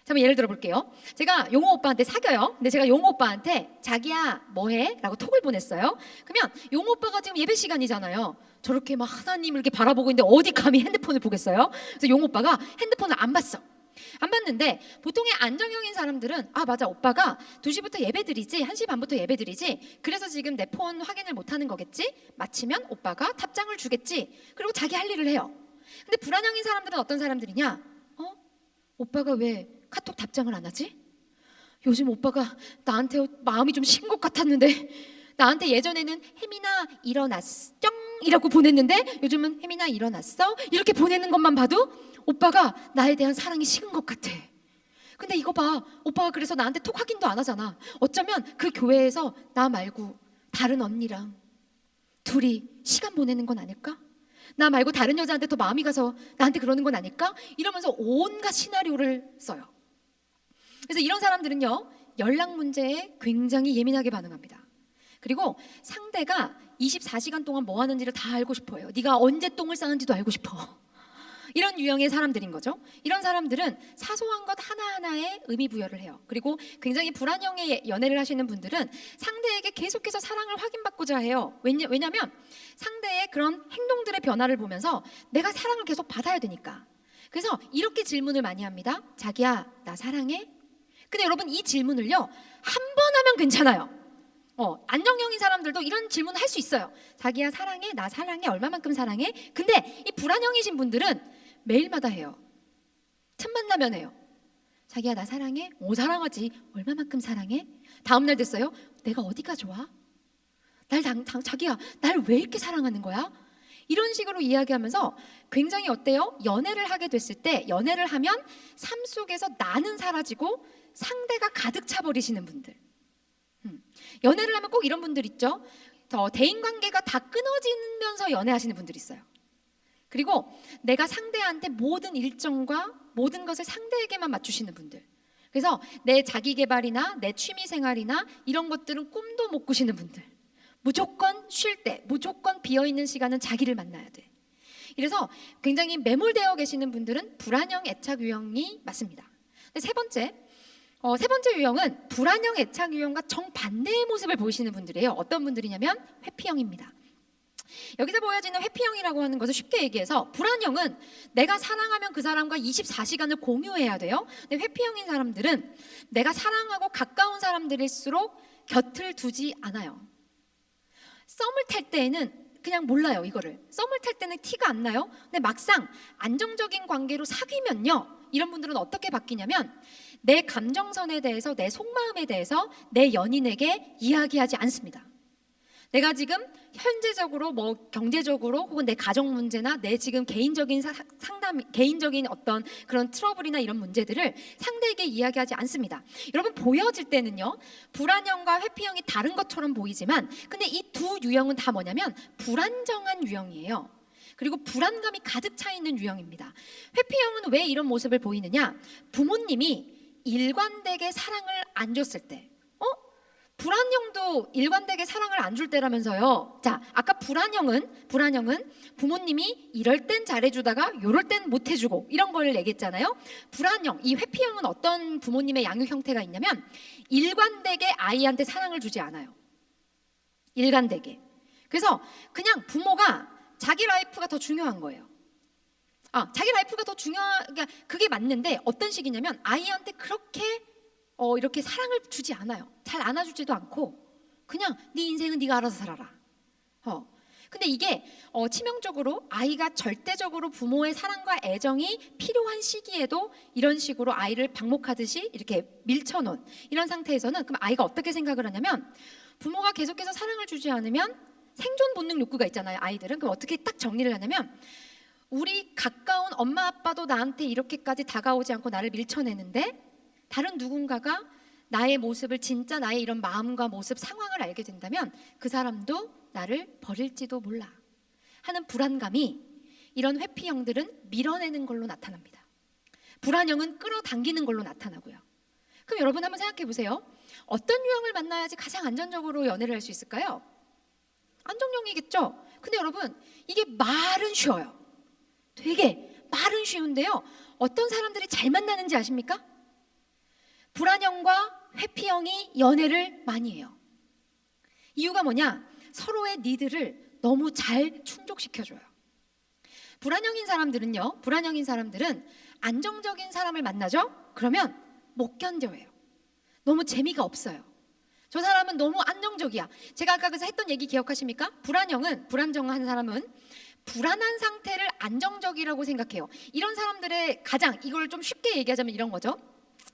잠깐 예를 들어 볼게요. 제가 용호 오빠한테 사겨요. 근데 제가 용호 오빠한테 자기야 뭐해? 라고 톡을 보냈어요. 그러면 용호 오빠가 지금 예배 시간이잖아요. 저렇게 막 하나님을 이렇게 바라보고 있는데 어디 감히 핸드폰을 보겠어요? 그래서 용호 오빠가 핸드폰을 안 봤어. 안 봤는데 보통의 안정형인 사람들은 맞아, 오빠가 2시부터 예배 드리지, 1시 반부터 예배 드리지, 그래서 지금 내 폰 확인을 못하는 거겠지, 마치면 오빠가 답장을 주겠지, 그리고 자기 할 일을 해요. 근데 불안형인 사람들은 어떤 사람들이냐, 오빠가 왜 카톡 답장을 안 하지? 요즘 오빠가 나한테 마음이 좀 식은 것 같았는데, 나한테 예전에는 혜민아 일어났어 이라고 보냈는데 요즘은 혜민아 일어났어 이렇게 보내는 것만 봐도 오빠가 나에 대한 사랑이 식은 것 같아. 근데 이거 봐, 오빠가 그래서 나한테 톡 확인도 안 하잖아. 어쩌면 그 교회에서 나 말고 다른 언니랑 둘이 시간 보내는 건 아닐까? 나 말고 다른 여자한테 더 마음이 가서 나한테 그러는 건 아닐까? 이러면서 온갖 시나리오를 써요. 그래서 이런 사람들은요, 연락 문제에 굉장히 예민하게 반응합니다. 그리고 상대가 24시간 동안 뭐 하는지를 다 알고 싶어요. 네가 언제 똥을 싸는지도 알고 싶어. 이런 유형의 사람들인 거죠. 이런 사람들은 사소한 것 하나하나에 의미 부여를 해요. 그리고 굉장히 불안형의 연애를 하시는 분들은 상대에게 계속해서 사랑을 확인받고자 해요. 왜냐하면 상대의 그런 행동들의 변화를 보면서 내가 사랑을 계속 받아야 되니까. 그래서 이렇게 질문을 많이 합니다. 자기야, 나 사랑해? 근데 여러분 이 질문을요 한 번 하면 괜찮아요. 안정형인 사람들도 이런 질문을 할 수 있어요. 자기야 사랑해? 나 사랑해? 얼마만큼 사랑해? 근데 이 불안형이신 분들은 매일마다 해요. 틈만 나면 해요. 자기야 나 사랑해? 오 사랑하지. 얼마만큼 사랑해? 다음날 됐어요? 내가 어디가 좋아? 자기야 날 왜 이렇게 사랑하는 거야? 이런 식으로 이야기하면서 굉장히 어때요? 연애를 하게 됐을 때 연애를 하면 삶 속에서 나는 사라지고 상대가 가득 차버리시는 분들. 연애를 하면 꼭 이런 분들 있죠. 대인관계가 다 끊어지면서 연애하시는 분들 있어요. 그리고 내가 상대한테 모든 일정과 모든 것을 상대에게만 맞추시는 분들. 그래서 내 자기개발이나 내 취미생활이나 이런 것들은 꿈도 못 꾸시는 분들. 무조건 쉴 때, 무조건 비어있는 시간은 자기를 만나야 돼. 이래서 굉장히 매몰되어 계시는 분들은 불안형 애착 유형이 맞습니다. 세 번째 유형은 불안형 애착 유형과 정반대의 모습을 보이시는 분들이에요. 어떤 분들이냐면 회피형입니다. 여기서 보여지는 회피형이라고 하는 것을 쉽게 얘기해서 불안형은 내가 사랑하면 그 사람과 24시간을 공유해야 돼요. 근데 회피형인 사람들은 내가 사랑하고 가까운 사람들일수록 곁을 두지 않아요. 썸을 탈 때에는 그냥 몰라요. 이거를 썸을 탈 때는 티가 안 나요. 근데 막상 안정적인 관계로 사귀면요 이런 분들은 어떻게 바뀌냐면 내 감정선에 대해서 내 속마음에 대해서 내 연인에게 이야기하지 않습니다. 내가 지금 현재적으로 뭐 경제적으로 혹은 내 가정 문제나 내 지금 개인적인 개인적인 어떤 그런 트러블이나 이런 문제들을 상대에게 이야기하지 않습니다. 여러분 보여질 때는요 불안형과 회피형이 다른 것처럼 보이지만 근데 이 두 유형은 다 뭐냐면 불안정한 유형이에요. 그리고 불안감이 가득 차 있는 유형입니다. 회피형은 왜 이런 모습을 보이느냐? 부모님이 일관되게 사랑을 안 줬을 때 불안형도 일관되게 사랑을 안 줄 때라면서요. 자, 아까 불안형은 부모님이 이럴 땐 잘해주다가 요럴 땐 못 해주고 이런 걸 얘기했잖아요. 불안형, 이 회피형은 어떤 부모님의 양육 형태가 있냐면 일관되게 아이한테 사랑을 주지 않아요. 일관되게. 그래서 그냥 부모가 자기 라이프가 더 중요한 거예요. 자기 라이프가 더 그러니까 그게 맞는데 어떤 식이냐면 아이한테 그렇게 이렇게 사랑을 주지 않아요. 잘 안아주지도 않고 그냥 네 인생은 네가 알아서 살아라. 근데 이게 치명적으로 아이가 절대적으로 부모의 사랑과 애정이 필요한 시기에도 이런 식으로 아이를 방목하듯이 이렇게 밀쳐놓은 이런 상태에서는 그럼 아이가 어떻게 생각을 하냐면 부모가 계속해서 사랑을 주지 않으면 생존 본능 욕구가 있잖아요. 아이들은 그럼 어떻게 딱 정리를 하냐면 우리 가까운 엄마 아빠도 나한테 이렇게까지 다가오지 않고 나를 밀쳐내는데 다른 누군가가 나의 모습을 진짜 나의 이런 마음과 모습 상황을 알게 된다면 그 사람도 나를 버릴지도 몰라 하는 불안감이 이런 회피형들은 밀어내는 걸로 나타납니다. 불안형은 끌어당기는 걸로 나타나고요. 그럼 여러분 한번 생각해 보세요. 어떤 유형을 만나야지 가장 안전적으로 연애를 할 수 있을까요? 안정형이겠죠. 근데 여러분 이게 말은 쉬워요. 되게 말은 쉬운데요 어떤 사람들이 잘 만나는지 아십니까? 불안형과 회피형이 연애를 많이 해요. 이유가 뭐냐? 서로의 니드를 너무 잘 충족시켜줘요. 불안형인 사람들은 안정적인 사람을 만나죠? 그러면 못 견뎌해요. 너무 재미가 없어요. 저 사람은 너무 안정적이야. 제가 아까 그래서 했던 얘기 기억하십니까? 불안정한 사람은 불안한 상태를 안정적이라고 생각해요. 이런 사람들의 가장 이걸 좀 쉽게 얘기하자면 이런 거죠.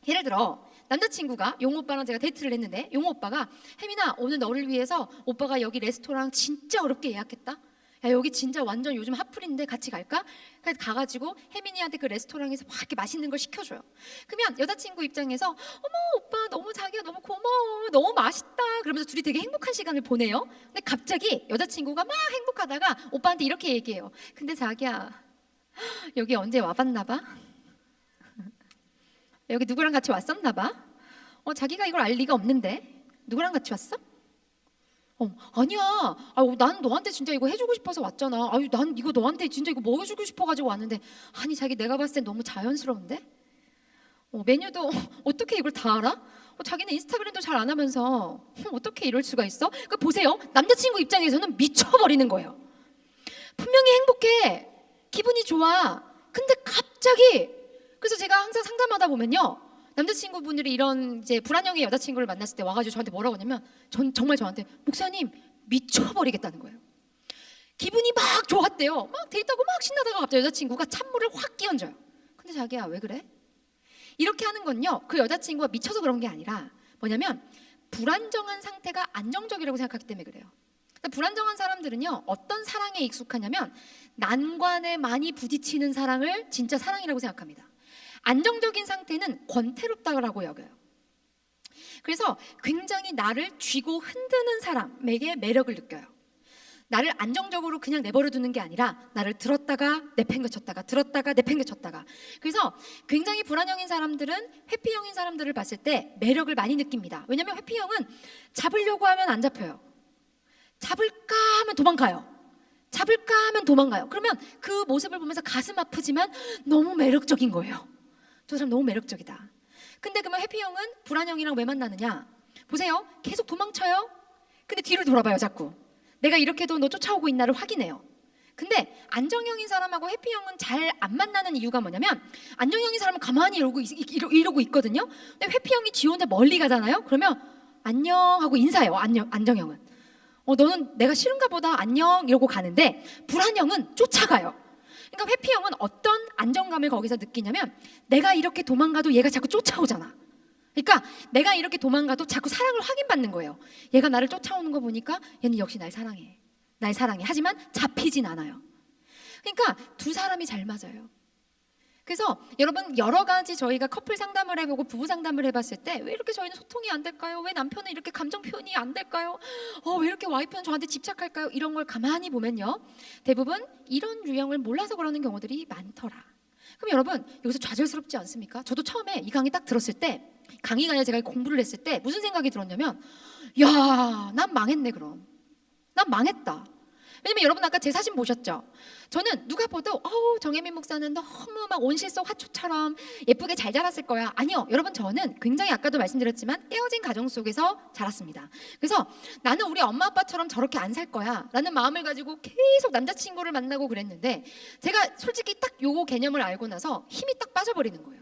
예를 들어 남자친구가 용호 오빠랑 제가 데이트를 했는데 용호 오빠가 혜민아 오늘 너를 위해서 오빠가 여기 레스토랑 진짜 어렵게 예약했다. 야 여기 진짜 완전 요즘 핫플인데 같이 갈까? 그래서 가가지고 혜민이한테 그 레스토랑에서 막 이렇게 맛있는 걸 시켜줘요. 그러면 여자친구 입장에서 어머 오빠 너무 자기야 너무 고마워 너무 맛있다 그러면서 둘이 되게 행복한 시간을 보내요. 근데 갑자기 여자친구가 막 행복하다가 오빠한테 이렇게 얘기해요. 근데 자기야 여기 언제 와봤나 봐? 여기 누구랑 같이 왔었나 봐? 자기가 이걸 알 리가 없는데 누구랑 같이 왔어? 아니야. 난 너한테 진짜 이거 해주고 싶어서 왔잖아. 난 이거 너한테 진짜 이거 먹여주고 싶어가지고 왔는데 아니 자기 내가 봤을 땐 너무 자연스러운데? 메뉴도 어떻게 이걸 다 알아? 자기는 인스타그램도 잘 안 하면서 어떻게 이럴 수가 있어? 그 보세요. 남자친구 입장에서는 미쳐버리는 거예요. 분명히 행복해. 기분이 좋아. 근데 갑자기 그래서 제가 항상 상담하다 보면요 남자친구분들이 이런 이제 불안형의 여자친구를 만났을 때 와가지고 저한테 뭐라고 하냐면 정말 저한테 목사님 미쳐버리겠다는 거예요. 기분이 막 좋았대요. 막 데이트하고 막 신나다가 갑자기 여자친구가 찬물을 확 끼얹어요. 근데 자기야 왜 그래? 이렇게 하는 건요, 그 여자친구가 미쳐서 그런 게 아니라 뭐냐면 불안정한 상태가 안정적이라고 생각하기 때문에 그래요. 불안정한 사람들은요, 어떤 사랑에 익숙하냐면 난관에 많이 부딪히는 사랑을 진짜 사랑이라고 생각합니다. 안정적인 상태는 권태롭다고 여겨요. 그래서 굉장히 나를 쥐고 흔드는 사람에게 매력을 느껴요. 나를 안정적으로 그냥 내버려 두는 게 아니라 나를 들었다가 내팽개쳤다가 들었다가 내팽개쳤다가. 그래서 굉장히 불안형인 사람들은 회피형인 사람들을 봤을 때 매력을 많이 느낍니다. 왜냐하면 회피형은 잡으려고 하면 안 잡혀요. 잡을까 하면 도망가요. 잡을까 하면 도망가요. 그러면 그 모습을 보면서 가슴 아프지만 너무 매력적인 거예요. 저 사람 너무 매력적이다. 근데 그러면 회피형은 불안형이랑 왜 만나느냐? 보세요. 계속 도망쳐요. 근데 뒤를 돌아봐요, 자꾸. 내가 이렇게 해도 너 쫓아오고 있나를 확인해요. 근데 안정형인 사람하고 회피형은 잘 안 만나는 이유가 뭐냐면, 안정형인 사람은 가만히 이러고 있거든요. 근데 회피형이 지 혼자 멀리 가잖아요. 그러면 안녕 하고 인사해요. 안정형은 너는 내가 싫은가 보다 안녕 이러고 가는데, 불안형은 쫓아가요. 그러니까 회피형은 어떤 안정감을 거기서 느끼냐면, 내가 이렇게 도망가도 얘가 자꾸 쫓아오잖아. 그러니까 내가 이렇게 도망가도 자꾸 사랑을 확인받는 거예요. 얘가 나를 쫓아오는 거 보니까 얘는 역시 날 사랑해. 하지만 잡히진 않아요. 그러니까 두 사람이 잘 맞아요. 그래서 여러분, 여러 가지 저희가 커플 상담을 해보고 부부 상담을 해봤을 때 왜 이렇게 저희는 소통이 안 될까요? 왜 남편은 이렇게 감정 표현이 안 될까요? 왜 이렇게 와이프는 저한테 집착할까요? 이런 걸 가만히 보면요, 대부분 이런 유형을 몰라서 그러는 경우들이 많더라. 그럼 여러분, 여기서 좌절스럽지 않습니까? 저도 처음에 이 강의 딱 들었을 때, 강의가 아니라 제가 공부를 했을 때 무슨 생각이 들었냐면, 야, 난 망했네. 그럼 난 망했다. 왜냐면 여러분 아까 제 사진 보셨죠? 저는 누가 봐도 정혜민 목사는 너무 막 온실 속 화초처럼 예쁘게 잘 자랐을 거야. 아니요, 여러분, 저는 굉장히 아까도 말씀드렸지만 깨어진 가정 속에서 자랐습니다. 그래서 나는 우리 엄마 아빠처럼 저렇게 안 살 거야 라는 마음을 가지고 계속 남자친구를 만나고 그랬는데, 제가 솔직히 딱 요거 개념을 알고 나서 힘이 딱 빠져버리는 거예요.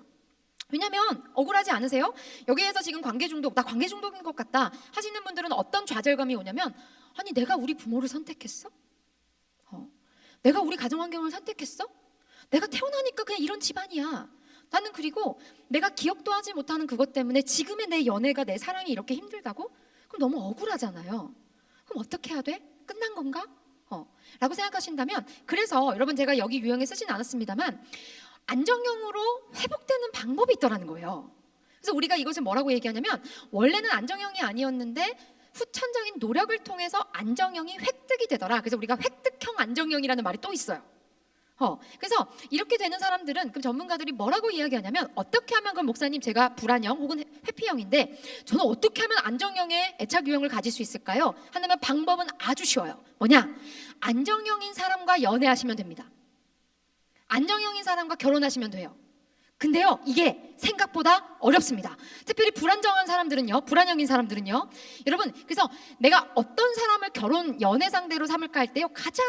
왜냐면 억울하지 않으세요? 여기에서 지금 관계 중독, 나 관계 중독인 것 같다 하시는 분들은 어떤 좌절감이 오냐면, 아니 내가 우리 부모를 선택했어? 내가 우리 가정 환경을 선택했어? 내가 태어나니까 그냥 이런 집안이야. 나는 그리고 내가 기억도 하지 못하는 그것 때문에 지금의 내 연애가, 내 사랑이 이렇게 힘들다고? 그럼 너무 억울하잖아요. 그럼 어떻게 해야 돼? 끝난 건가? 라고 생각하신다면, 그래서 여러분, 제가 여기 유형에 쓰진 않았습니다만 안정형으로 회복되는 방법이 있더라는 거예요. 그래서 우리가 이것을 뭐라고 얘기하냐면, 원래는 안정형이 아니었는데 후천적인 노력을 통해서 안정형이 획득이 되더라. 그래서 우리가 획득형 안정형이라는 말이 또 있어요. 그래서 이렇게 되는 사람들은, 그럼 전문가들이 뭐라고 이야기하냐면, 어떻게 하면, 그럼 목사님 제가 불안형 혹은 회피형인데 저는 어떻게 하면 안정형의 애착 유형을 가질 수 있을까요? 하면 방법은 아주 쉬워요. 뭐냐? 안정형인 사람과 연애하시면 됩니다. 안정형인 사람과 결혼하시면 돼요. 근데요, 이게 생각보다 어렵습니다. 특별히 불안정한 사람들은요, 불안형인 사람들은요, 여러분, 그래서 내가 어떤 사람을 연애 상대로 삼을까 할 때요, 가장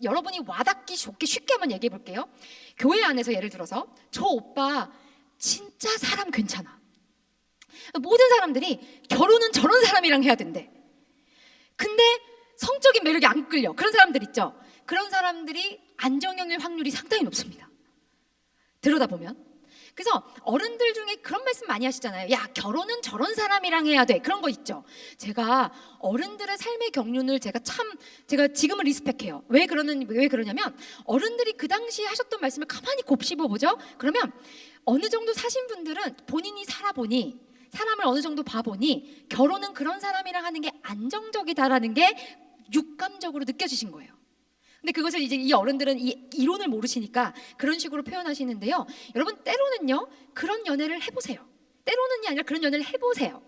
여러분이 와닿기 좋게 쉽게 한번 얘기해 볼게요. 교회 안에서 예를 들어서, 저 오빠 진짜 사람 괜찮아. 모든 사람들이 결혼은 저런 사람이랑 해야 된대. 근데 성적인 매력이 안 끌려. 그런 사람들 있죠. 그런 사람들이 안정형일 확률이 상당히 높습니다. 들여다보면. 그래서 어른들 중에 그런 말씀 많이 하시잖아요. 야, 결혼은 저런 사람이랑 해야 돼. 그런 거 있죠. 제가 어른들의 삶의 경륜을 제가 지금은 리스펙해요. 왜 그러냐면, 어른들이 그 당시에 하셨던 말씀을 가만히 곱씹어 보죠. 그러면 어느 정도 사신 분들은 본인이 살아보니, 사람을 어느 정도 봐보니, 결혼은 그런 사람이랑 하는 게 안정적이다라는 게 육감적으로 느껴지신 거예요. 근데 그것을 이제 이 어른들은 이 이론을 모르시니까 그런 식으로 표현하시는데요. 여러분, 때로는요, 그런 연애를 해보세요. 때로는이 아니라 그런 연애를 해보세요.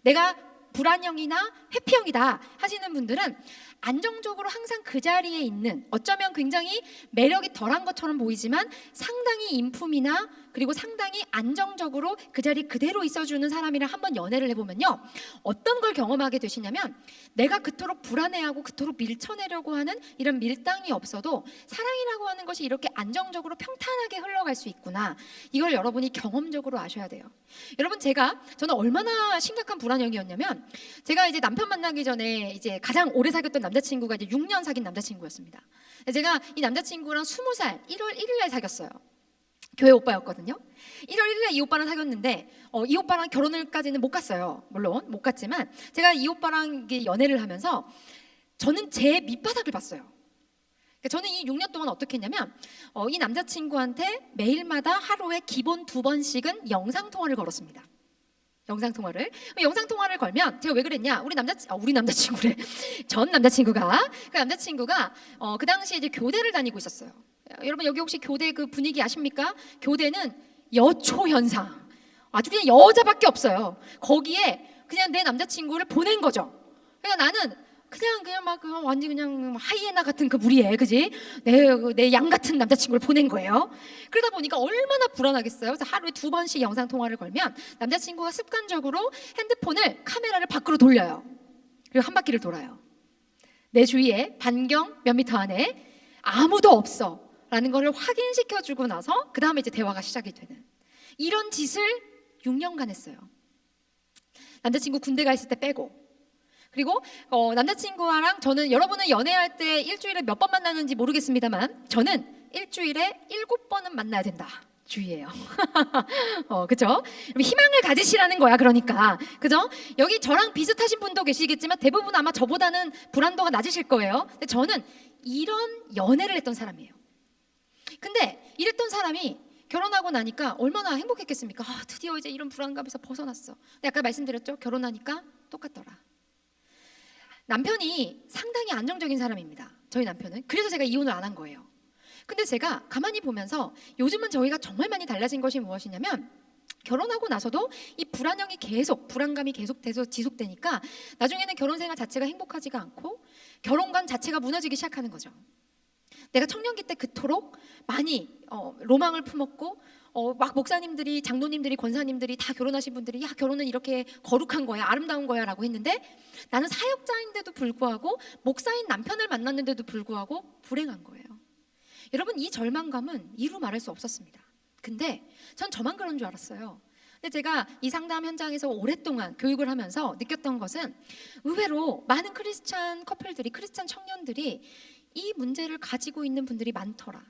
내가 불안형이나 회피형이다 하시는 분들은 안정적으로 항상 그 자리에 있는, 어쩌면 굉장히 매력이 덜한 것처럼 보이지만 상당히 인품이나 그리고 상당히 안정적으로 그 자리 그대로 있어주는 사람이랑 한번 연애를 해보면요, 어떤 걸 경험하게 되시냐면, 내가 그토록 불안해하고 그토록 밀쳐내려고 하는 이런 밀당이 없어도 사랑이라고 하는 것이 이렇게 안정적으로 평탄하게 흘러갈 수 있구나, 이걸 여러분이 경험적으로 아셔야 돼요. 여러분, 저는 얼마나 심각한 불안형이었냐면, 제가 이제 남편 만나기 전에 이제 가장 오래 사귀었던 남자친구가 이제 6년 사귄 남자친구였습니다. 제가 이 남자친구랑 20살 1월 1일 날 사귀었어요. 교회 오빠였거든요. 1월 1일 날 이 오빠랑 사귀었는데 이 오빠랑 결혼을까지는 못 갔어요. 물론 못 갔지만 제가 이 오빠랑 연애를 하면서 저는 제 밑바닥을 봤어요. 그러니까 저는 이 6년 동안 어떻게 했냐면 이 남자친구한테 매일마다 하루에 기본 2번씩은 영상통화를 걸었습니다. 영상통화를 걸면 제가 왜 그랬냐, 우리 남자친구래 전 남자친구가 그 당시에 이제 교대를 다니고 있었어요. 여러분, 여기 혹시 교대 그 분위기 아십니까? 교대는 여초 현상, 아주 그냥 여자밖에 없어요. 거기에 그냥 내 남자친구를 보낸 거죠. 그러니까 나는 그냥 막 완전 그냥 하이에나 같은 그 무리에, 그지? 내 양 같은 남자친구를 보낸 거예요. 그러다 보니까 얼마나 불안하겠어요. 그래서 하루에 2번씩 영상 통화를 걸면 남자친구가 습관적으로 핸드폰을 카메라를 밖으로 돌려요. 그리고 한 바퀴를 돌아요. 내 주위에 반경 몇 미터 안에 아무도 없어 라는 걸 확인시켜주고 나서 그 다음에 이제 대화가 시작이 되는, 이런 짓을 6년간 했어요. 남자친구 군대 가 있을 때 빼고. 그리고 남자친구랑 저는, 여러분은 연애할 때 일주일에 몇 번 만나는지 모르겠습니다만 저는 일주일에 7번은 만나야 된다 주의예요. 그죠? 희망을 가지시라는 거야. 그러니까 그죠? 여기 저랑 비슷하신 분도 계시겠지만 대부분 아마 저보다는 불안도가 낮으실 거예요. 근데 저는 이런 연애를 했던 사람이에요. 근데 이랬던 사람이 결혼하고 나니까 얼마나 행복했겠습니까? 드디어 이제 이런 불안감에서 벗어났어. 근데 아까 말씀드렸죠? 결혼하니까 똑같더라. 남편이 상당히 안정적인 사람입니다. 저희 남편은. 그래서 제가 이혼을 안 한 거예요. 근데 제가 가만히 보면서 요즘은 저희가 정말 많이 달라진 것이 무엇이냐면, 결혼하고 나서도 이 불안감이 계속돼서 지속되니까 나중에는 결혼 생활 자체가 행복하지가 않고 결혼관 자체가 무너지기 시작하는 거죠. 내가 청년기 때 그토록 많이 로망을 품었고 막 목사님들이, 장로님들이, 권사님들이 다 결혼하신 분들이, 야, 결혼은 이렇게 거룩한 거야, 아름다운 거야 라고 했는데, 나는 사역자인데도 불구하고 목사인 남편을 만났는데도 불구하고 불행한 거예요. 여러분, 이 절망감은 이루 말할 수 없었습니다. 근데 전 저만 그런 줄 알았어요. 근데 제가 이 상담 현장에서 오랫동안 교육을 하면서 느꼈던 것은, 의외로 많은 크리스찬 커플들이, 크리스찬 청년들이 이 문제를 가지고 있는 분들이 많더라.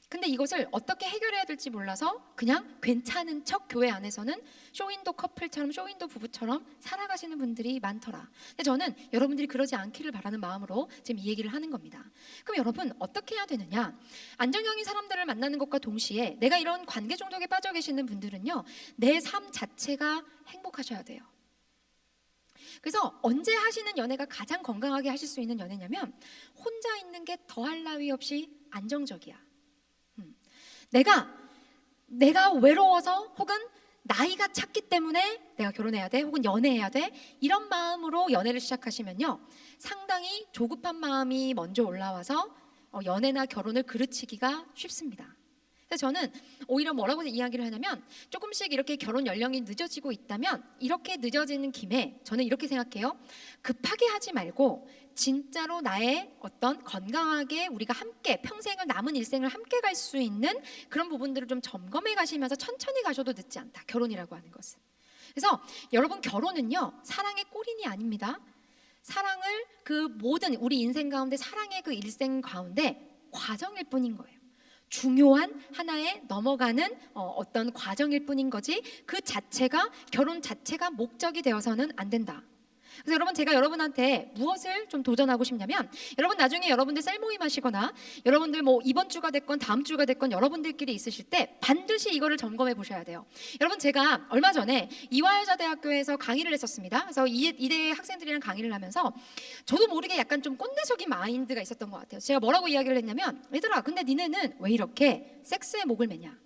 근데 이것을 어떻게 해결해야 될지 몰라서 그냥 괜찮은 척 교회 안에서는 쇼윈도 커플처럼, 쇼윈도 부부처럼 살아가시는 분들이 많더라. 근데 저는 여러분들이 그러지 않기를 바라는 마음으로 지금 이 얘기를 하는 겁니다. 그럼 여러분, 어떻게 해야 되느냐? 안정형인 사람들을 만나는 것과 동시에 내가 이런 관계 중독에 빠져 계시는 분들은요, 내 삶 자체가 행복하셔야 돼요. 그래서 언제 하시는 연애가 가장 건강하게 하실 수 있는 연애냐면, 혼자 있는 게 더할 나위 없이 안정적이야. 내가 외로워서, 혹은 나이가 찼기 때문에 내가 결혼해야 돼, 혹은 연애해야 돼, 이런 마음으로 연애를 시작하시면요, 상당히 조급한 마음이 먼저 올라와서 연애나 결혼을 그르치기가 쉽습니다. 그래서 저는 오히려 뭐라고 이야기를 하냐면, 조금씩 이렇게 결혼 연령이 늦어지고 있다면, 이렇게 늦어지는 김에 저는 이렇게 생각해요. 급하게 하지 말고 진짜로 나의 어떤 건강하게 우리가 함께 평생을, 남은 일생을 함께 갈 수 있는 그런 부분들을 좀 점검해 가시면서 천천히 가셔도 늦지 않다, 결혼이라고 하는 것은. 그래서 여러분, 결혼은요, 사랑의 꼬린이 아닙니다. 사랑을, 그 모든 우리 인생 가운데, 사랑의 그 일생 가운데 과정일 뿐인 거예요. 중요한 하나의 넘어가는 어떤 과정일 뿐인 거지, 그 자체가, 결혼 자체가 목적이 되어서는 안 된다. 그래서 여러분, 제가 여러분한테 무엇을 좀 도전하고 싶냐면, 여러분 나중에 여러분들 셀 모임 하시거나, 여러분들 뭐 이번 주가 됐건 다음 주가 됐건 여러분들끼리 있으실 때 반드시 이거를 점검해 보셔야 돼요. 여러분, 제가 얼마 전에 이화여자대학교에서 강의를 했었습니다. 그래서 이대 학생들이랑 강의를 하면서 저도 모르게 약간 좀 꼰대적인 마인드가 있었던 것 같아요. 제가 뭐라고 이야기를 했냐면, 얘들아, 근데 니네는 왜 이렇게 섹스에 목을 매냐?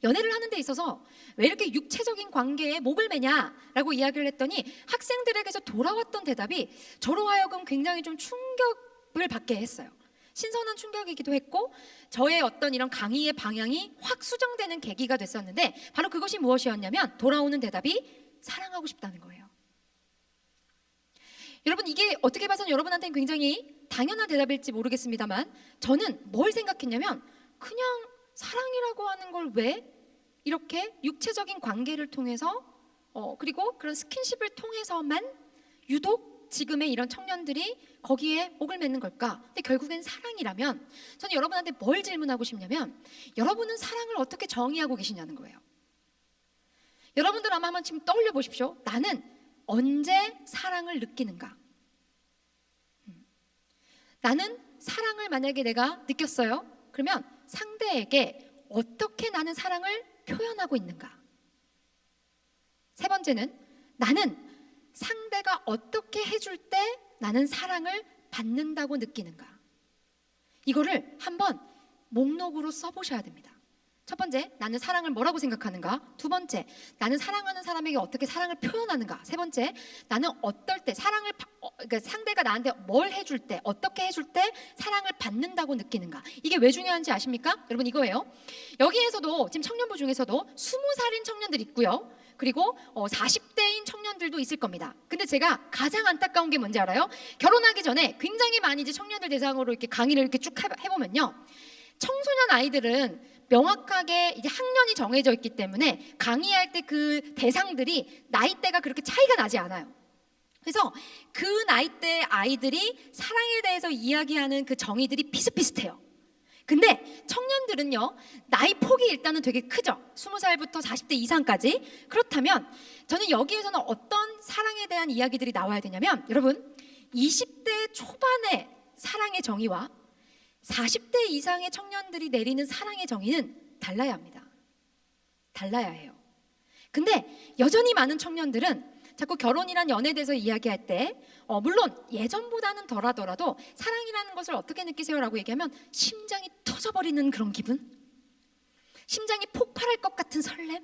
연애를 하는 데 있어서 왜 이렇게 육체적인 관계에 목을 매냐라고 이야기를 했더니, 학생들에게서 돌아왔던 대답이 저로 하여금 굉장히 좀 충격을 받게 했어요. 신선한 충격이기도 했고 저의 어떤 이런 강의의 방향이 확 수정되는 계기가 됐었는데 바로 그것이 무엇이었냐면 돌아오는 대답이 사랑하고 싶다는 거예요. 여러분 이게 어떻게 봐서는 여러분한테는 굉장히 당연한 대답일지 모르겠습니다만 저는 뭘 생각했냐면 그냥 사랑이라고 하는 걸 왜 이렇게 육체적인 관계를 통해서 그리고 그런 스킨십을 통해서만 유독 지금의 이런 청년들이 거기에 목을 맺는 걸까? 근데 결국엔 사랑이라면 저는 여러분한테 뭘 질문하고 싶냐면 여러분은 사랑을 어떻게 정의하고 계시냐는 거예요. 여러분들 아마 한번 지금 떠올려 보십시오. 나는 언제 사랑을 느끼는가? 나는 사랑을 만약에 내가 느꼈어요. 그러면 상대에게 어떻게 나는 사랑을 표현하고 있는가? 세 번째는 나는 상대가 어떻게 해줄 때 나는 사랑을 받는다고 느끼는가? 이거를 한번 목록으로 써보셔야 됩니다. 첫 번째, 나는 사랑을 뭐라고 생각하는가? 두 번째, 나는 사랑하는 사람에게 어떻게 사랑을 표현하는가? 세 번째, 나는 어떨 때 사랑을 그러니까 상대가 나한테 뭘 해줄 때, 어떻게 해줄 때 사랑을 받는다고 느끼는가? 이게 왜 중요한지 아십니까? 여러분 이거예요. 여기에서도 지금 청년부 중에서도 20살인 청년들 있고요. 그리고 40대인 청년들도 있을 겁니다. 근데 제가 가장 안타까운 게 뭔지 알아요? 결혼하기 전에 굉장히 많이 이제 청년들 대상으로 이렇게 강의를 이렇게 쭉 해보면요. 청소년 아이들은 명확하게 이제 학년이 정해져 있기 때문에 강의할 때 그 대상들이 나이대가 그렇게 차이가 나지 않아요. 그래서 그 나이대 아이들이 사랑에 대해서 이야기하는 그 정의들이 비슷비슷해요. 근데 청년들은요, 나이 폭이 일단은 되게 크죠. 20살부터 40대 이상까지. 그렇다면 저는 여기에서는 어떤 사랑에 대한 이야기들이 나와야 되냐면 여러분 20대 초반의 사랑의 정의와 40대 이상의 청년들이 내리는 사랑의 정의는 달라야 합니다. 달라야 해요. 근데 여전히 많은 청년들은 자꾸 결혼이란 연애에 대해서 이야기할 때 물론 예전보다는 덜하더라도 사랑이라는 것을 어떻게 느끼세요라고 얘기하면 심장이 터져버리는 그런 기분, 심장이 폭발할 것 같은 설렘,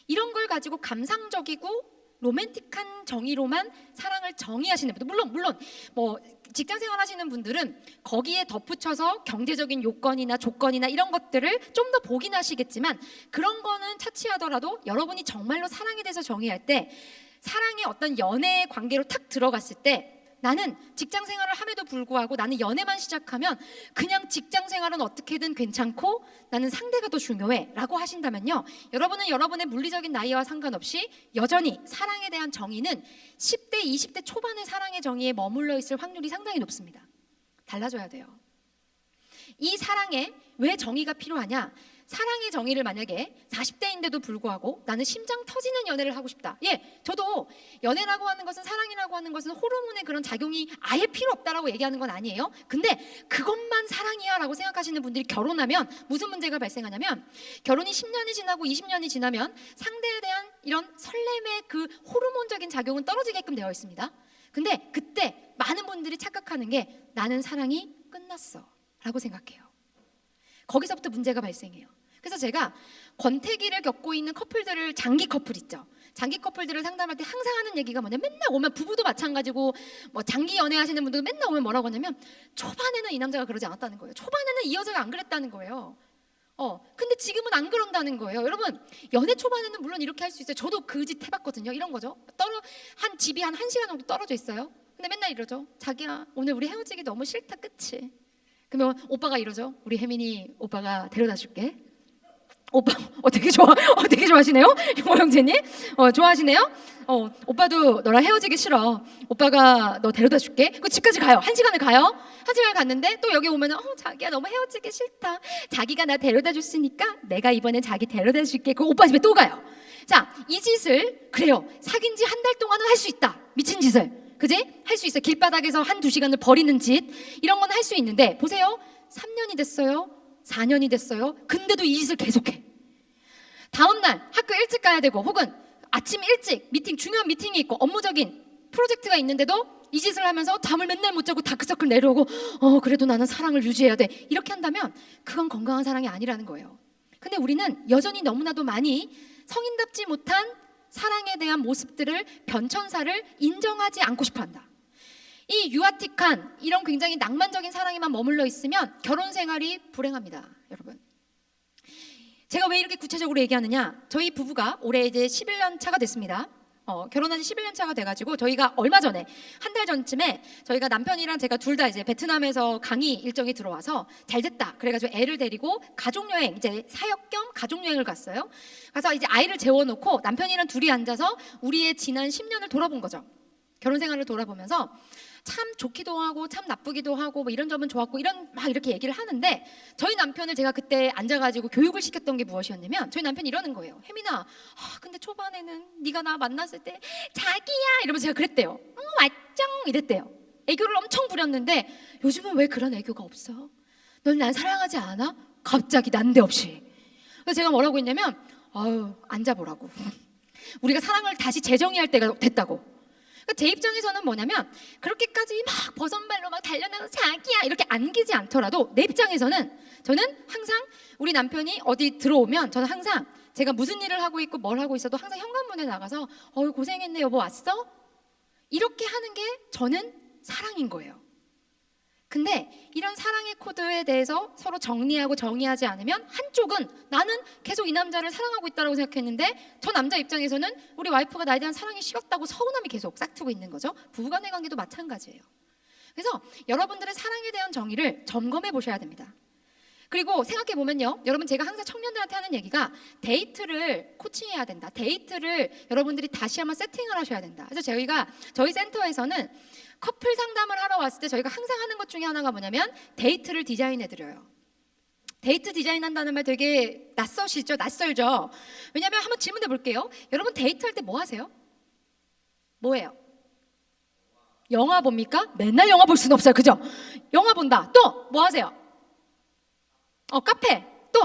이런 걸 가지고 감상적이고 로맨틱한 정의로만 사랑을 정의하시는 분들, 물론 뭐 직장 생활하시는 분들은 거기에 덧붙여서 경제적인 요건이나 조건이나 이런 것들을 좀 더 보긴 하시겠지만 그런 거는 차치하더라도 여러분이 정말로 사랑에 대해서 정의할 때 사랑의 어떤 연애의 관계로 탁 들어갔을 때 나는 직장 생활을 함에도 불구하고 나는 연애만 시작하면 그냥 직장 생활은 어떻게든 괜찮고 나는 상대가 더 중요해 라고 하신다면요, 여러분은 여러분의 물리적인 나이와 상관없이 여전히 사랑에 대한 정의는 10대, 20대 초반의 사랑의 정의에 머물러 있을 확률이 상당히 높습니다. 달라져야 돼요. 이 사랑에 왜 정의가 필요하냐? 사랑의 정의를 만약에 40대인데도 불구하고 나는 심장 터지는 연애를 하고 싶다. 저도 연애라고 하는 것은, 사랑이라고 하는 것은 호르몬의 그런 작용이 아예 필요 없다라고 얘기하는 건 아니에요. 근데 그것만 사랑이야 라고 생각하시는 분들이 결혼하면 무슨 문제가 발생하냐면 결혼이 10년이 지나고 20년이 지나면 상대에 대한 이런 설렘의 그 호르몬적인 작용은 떨어지게끔 되어 있습니다. 근데 그때 많은 분들이 착각하는 게 나는 사랑이 끝났어 라고 생각해요. 거기서부터 문제가 발생해요. 그래서 제가 권태기를 겪고 있는 커플들을, 장기 커플 있죠. 장기 커플들을 상담할 때 항상 하는 얘기가 뭐냐면 맨날 오면, 부부도 마찬가지고 뭐 장기 연애하시는 분들도 맨날 오면 뭐라고 하냐면 초반에는 이 남자가 그러지 않았다는 거예요. 초반에는 이 여자가 안 그랬다는 거예요. 근데 지금은 안 그런다는 거예요. 여러분, 연애 초반에는 물론 이렇게 할 수 있어요. 저도 그 짓 해봤거든요. 이런 거죠. 한 집이 한 1시간 정도 떨어져 있어요. 근데 맨날 이러죠. 자기야, 오늘 우리 헤어지기 너무 싫다, 그치? 그러면 오빠가 이러죠. 우리 혜민이 오빠가 데려다 줄게. 오빠 되게 좋아하시네요. 뭐 형제님, 좋아하시네요. 오빠도 너랑 헤어지기 싫어. 오빠가 너 데려다 줄게. 그 집까지 가요. 1시간을 가요. 1시간을 갔는데 또 여기 오면은 자기야 너무 헤어지기 싫다. 자기가 나 데려다 줬으니까 내가 이번엔 자기 데려다 줄게. 그 오빠 집에 또 가요. 자, 이 짓을 그래요. 사귄 지 한 달 동안은 할 수 있다. 미친 짓을. 그지? 할 수 있어요. 길바닥에서 1-2시간을 버리는 짓, 이런 건 할 수 있는데 보세요. 3년이 됐어요. 4년이 됐어요. 근데도 이 짓을 계속해. 다음날 학교 일찍 가야 되고 혹은 아침 일찍 중요한 미팅이 있고 업무적인 프로젝트가 있는데도 이 짓을 하면서 잠을 맨날 못 자고 다크서클 내려오고 그래도 나는 사랑을 유지해야 돼. 이렇게 한다면 그건 건강한 사랑이 아니라는 거예요. 근데 우리는 여전히 너무나도 많이 성인답지 못한 사랑에 대한 모습들을, 변천사를 인정하지 않고 싶어 한다. 이 유아틱한 이런 굉장히 낭만적인 사랑에만 머물러 있으면 결혼 생활이 불행합니다, 여러분. 제가 왜 이렇게 구체적으로 얘기하느냐? 저희 부부가 올해 이제 11년 차가 됐습니다. 결혼한 지 11년 차가 돼가지고 저희가 얼마 전에 한 달 전쯤에 저희가 남편이랑 제가 둘 다 이제 베트남에서 강의 일정이 들어와서 잘 됐다 그래가지고 애를 데리고 가족여행, 이제 사역 겸 가족여행을 갔어요. 가서 이제 아이를 재워놓고 남편이랑 둘이 앉아서 우리의 지난 10년을 돌아본 거죠. 결혼 생활을 돌아보면서 참 좋기도 하고 참 나쁘기도 하고 뭐 이런 점은 좋았고 이런 막 이렇게 얘기를 하는데, 저희 남편을 제가 그때 앉아가지고 교육을 시켰던 게 무엇이었냐면, 저희 남편이 이러는 거예요. 혜민아, 근데 초반에는 네가 나 만났을 때 자기야 이러면서 제가 그랬대요. 맞짱 이랬대요. 애교를 엄청 부렸는데 요즘은 왜 그런 애교가 없어? 넌 난 사랑하지 않아? 갑자기 난데없이. 그래서 제가 뭐라고 했냐면, 앉아보라고. 우리가 사랑을 다시 재정의할 때가 됐다고. 그러니까 제 입장에서는 뭐냐면, 그렇게까지 막 버선발로 막 달려나서 자기야 이렇게 안기지 않더라도 내 입장에서는, 저는 항상 우리 남편이 어디 들어오면 저는 항상 제가 무슨 일을 하고 있고 뭘 하고 있어도 항상 현관문에 나가서 고생했네 여보 왔어? 이렇게 하는 게 저는 사랑인 거예요. 근데 이런 사랑의 코드에 대해서 서로 정리하고 정의하지 않으면, 한쪽은 나는 계속 이 남자를 사랑하고 있다고 생각했는데 저 남자 입장에서는 우리 와이프가 나에 대한 사랑이 식었다고 서운함이 계속 싹트고 있는 거죠. 부부간의 관계도 마찬가지예요. 그래서 여러분들의 사랑에 대한 정의를 점검해 보셔야 됩니다. 그리고 생각해 보면요, 여러분, 제가 항상 청년들한테 하는 얘기가 데이트를 코칭해야 된다. 데이트를 여러분들이 다시 한번 세팅을 하셔야 된다. 그래서 저희 센터에서는 커플 상담을 하러 왔을 때 저희가 항상 하는 것 중에 하나가 뭐냐면 데이트를 디자인해 드려요. 데이트 디자인한다는 말 되게 낯설죠? 왜냐하면 한번 질문해 볼게요. 여러분, 데이트할 때 뭐 하세요? 뭐예요? 영화 봅니까? 맨날 영화 볼 수는 없어요, 그죠? 영화 본다. 또 뭐 하세요? 카페. 또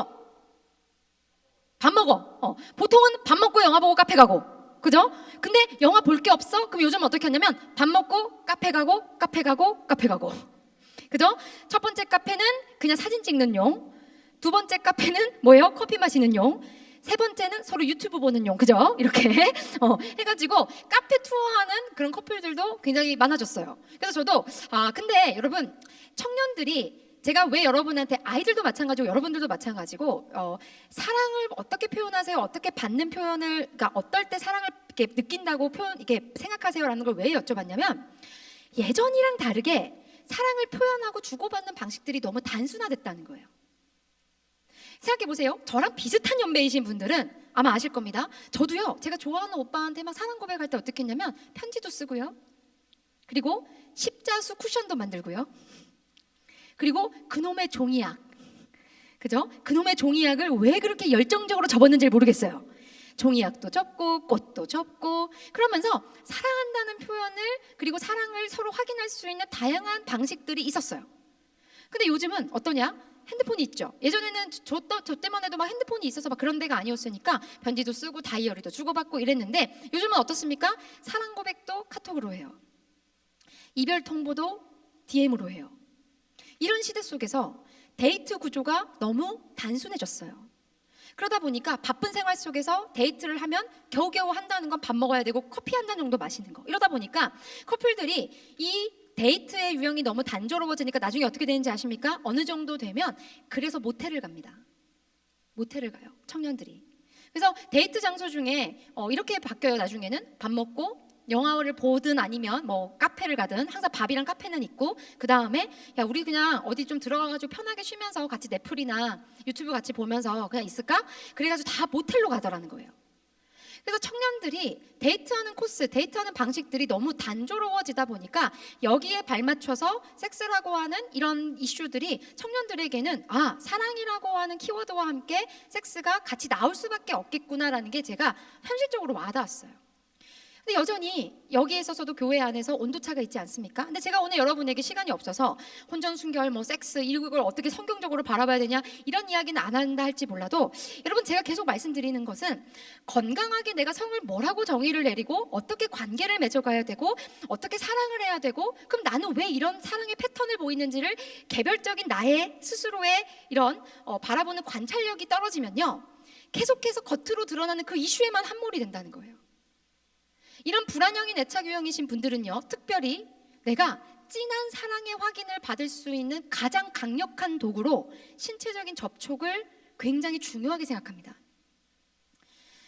밥 먹어. 보통은 밥 먹고 영화 보고 카페 가고, 그죠? 근데 영화 볼 게 없어? 그럼 요즘 어떻게 하냐면 밥 먹고 카페 가고, 카페 가고, 카페 가고. 그죠? 첫 번째 카페는 그냥 사진 찍는 용, 두 번째 카페는 뭐예요? 커피 마시는 용, 세 번째는 서로 유튜브 보는 용, 그죠? 이렇게 해가지고 카페 투어하는 그런 커플들도 굉장히 많아졌어요. 그래서 저도 근데 여러분, 청년들이, 제가 왜 여러분한테, 아이들도 마찬가지고 여러분들도 마찬가지고 사랑을 어떻게 표현하세요? 어떻게 받는 표현을, 그러니까 어떨 때 사랑을 이렇게 느낀다고 이렇게 생각하세요라는 걸 왜 여쭤봤냐면, 예전이랑 다르게 사랑을 표현하고 주고받는 방식들이 너무 단순화됐다는 거예요. 생각해 보세요. 저랑 비슷한 연배이신 분들은 아마 아실 겁니다. 저도요, 제가 좋아하는 오빠한테 막 사랑 고백할 때 어떻게 했냐면 편지도 쓰고요, 그리고 십자수 쿠션도 만들고요, 그리고 그놈의 종이약, 그죠? 그놈의 종이약을 왜 그렇게 열정적으로 접었는지 모르겠어요. 종이약도 접고 꽃도 접고, 그러면서 사랑한다는 표현을, 그리고 사랑을 서로 확인할 수 있는 다양한 방식들이 있었어요. 근데 요즘은 어떠냐? 핸드폰이 있죠. 예전에는 저 때만 해도 막 핸드폰이 있어서 막 그런 데가 아니었으니까 편지도 쓰고 다이어리도 주고받고 이랬는데, 요즘은 어떻습니까? 사랑 고백도 카톡으로 해요. 이별 통보도 DM으로 해요. 이런 시대 속에서 데이트 구조가 너무 단순해졌어요. 그러다 보니까 바쁜 생활 속에서 데이트를 하면 겨우겨우 한다는 건 밥 먹어야 되고 커피 한 잔 정도 마시는 거. 이러다 보니까 커플들이 이 데이트의 유형이 너무 단조로워지니까 나중에 어떻게 되는지 아십니까? 어느 정도 되면 그래서 모텔을 갑니다. 모텔을 가요, 청년들이. 그래서 데이트 장소 중에 이렇게 바뀌어요. 나중에는 밥 먹고 영화를 보든 아니면 뭐 카페를 가든 항상 밥이랑 카페는 있고, 그 다음에 야 우리 그냥 어디 좀 들어가가지고 편하게 쉬면서 같이 넷플이나 유튜브 같이 보면서 그냥 있을까? 그래가지고 다 모텔로 가더라는 거예요. 그래서 청년들이 데이트하는 코스, 데이트하는 방식들이 너무 단조로워지다 보니까 여기에 발맞춰서 섹스를 하고 하는 이런 이슈들이 청년들에게는 사랑이라고 하는 키워드와 함께 섹스가 같이 나올 수밖에 없겠구나라는 게 제가 현실적으로 와닿았어요. 근데 여전히 여기에 있어서도 교회 안에서 온도차가 있지 않습니까? 근데 제가 오늘 여러분에게 시간이 없어서 혼전순결, 섹스 이걸 어떻게 성경적으로 바라봐야 되냐 이런 이야기는 안 한다 할지 몰라도, 여러분, 제가 계속 말씀드리는 것은 건강하게 내가 성을 뭐라고 정의를 내리고 어떻게 관계를 맺어가야 되고 어떻게 사랑을 해야 되고, 그럼 나는 왜 이런 사랑의 패턴을 보이는지를 개별적인 나의 스스로의 이런 바라보는 관찰력이 떨어지면요, 계속해서 겉으로 드러나는 그 이슈에만 함몰이 된다는 거예요. 이런 불안형인 애착 유형이신 분들은요, 특별히 내가 진한 사랑의 확인을 받을 수 있는 가장 강력한 도구로 신체적인 접촉을 굉장히 중요하게 생각합니다.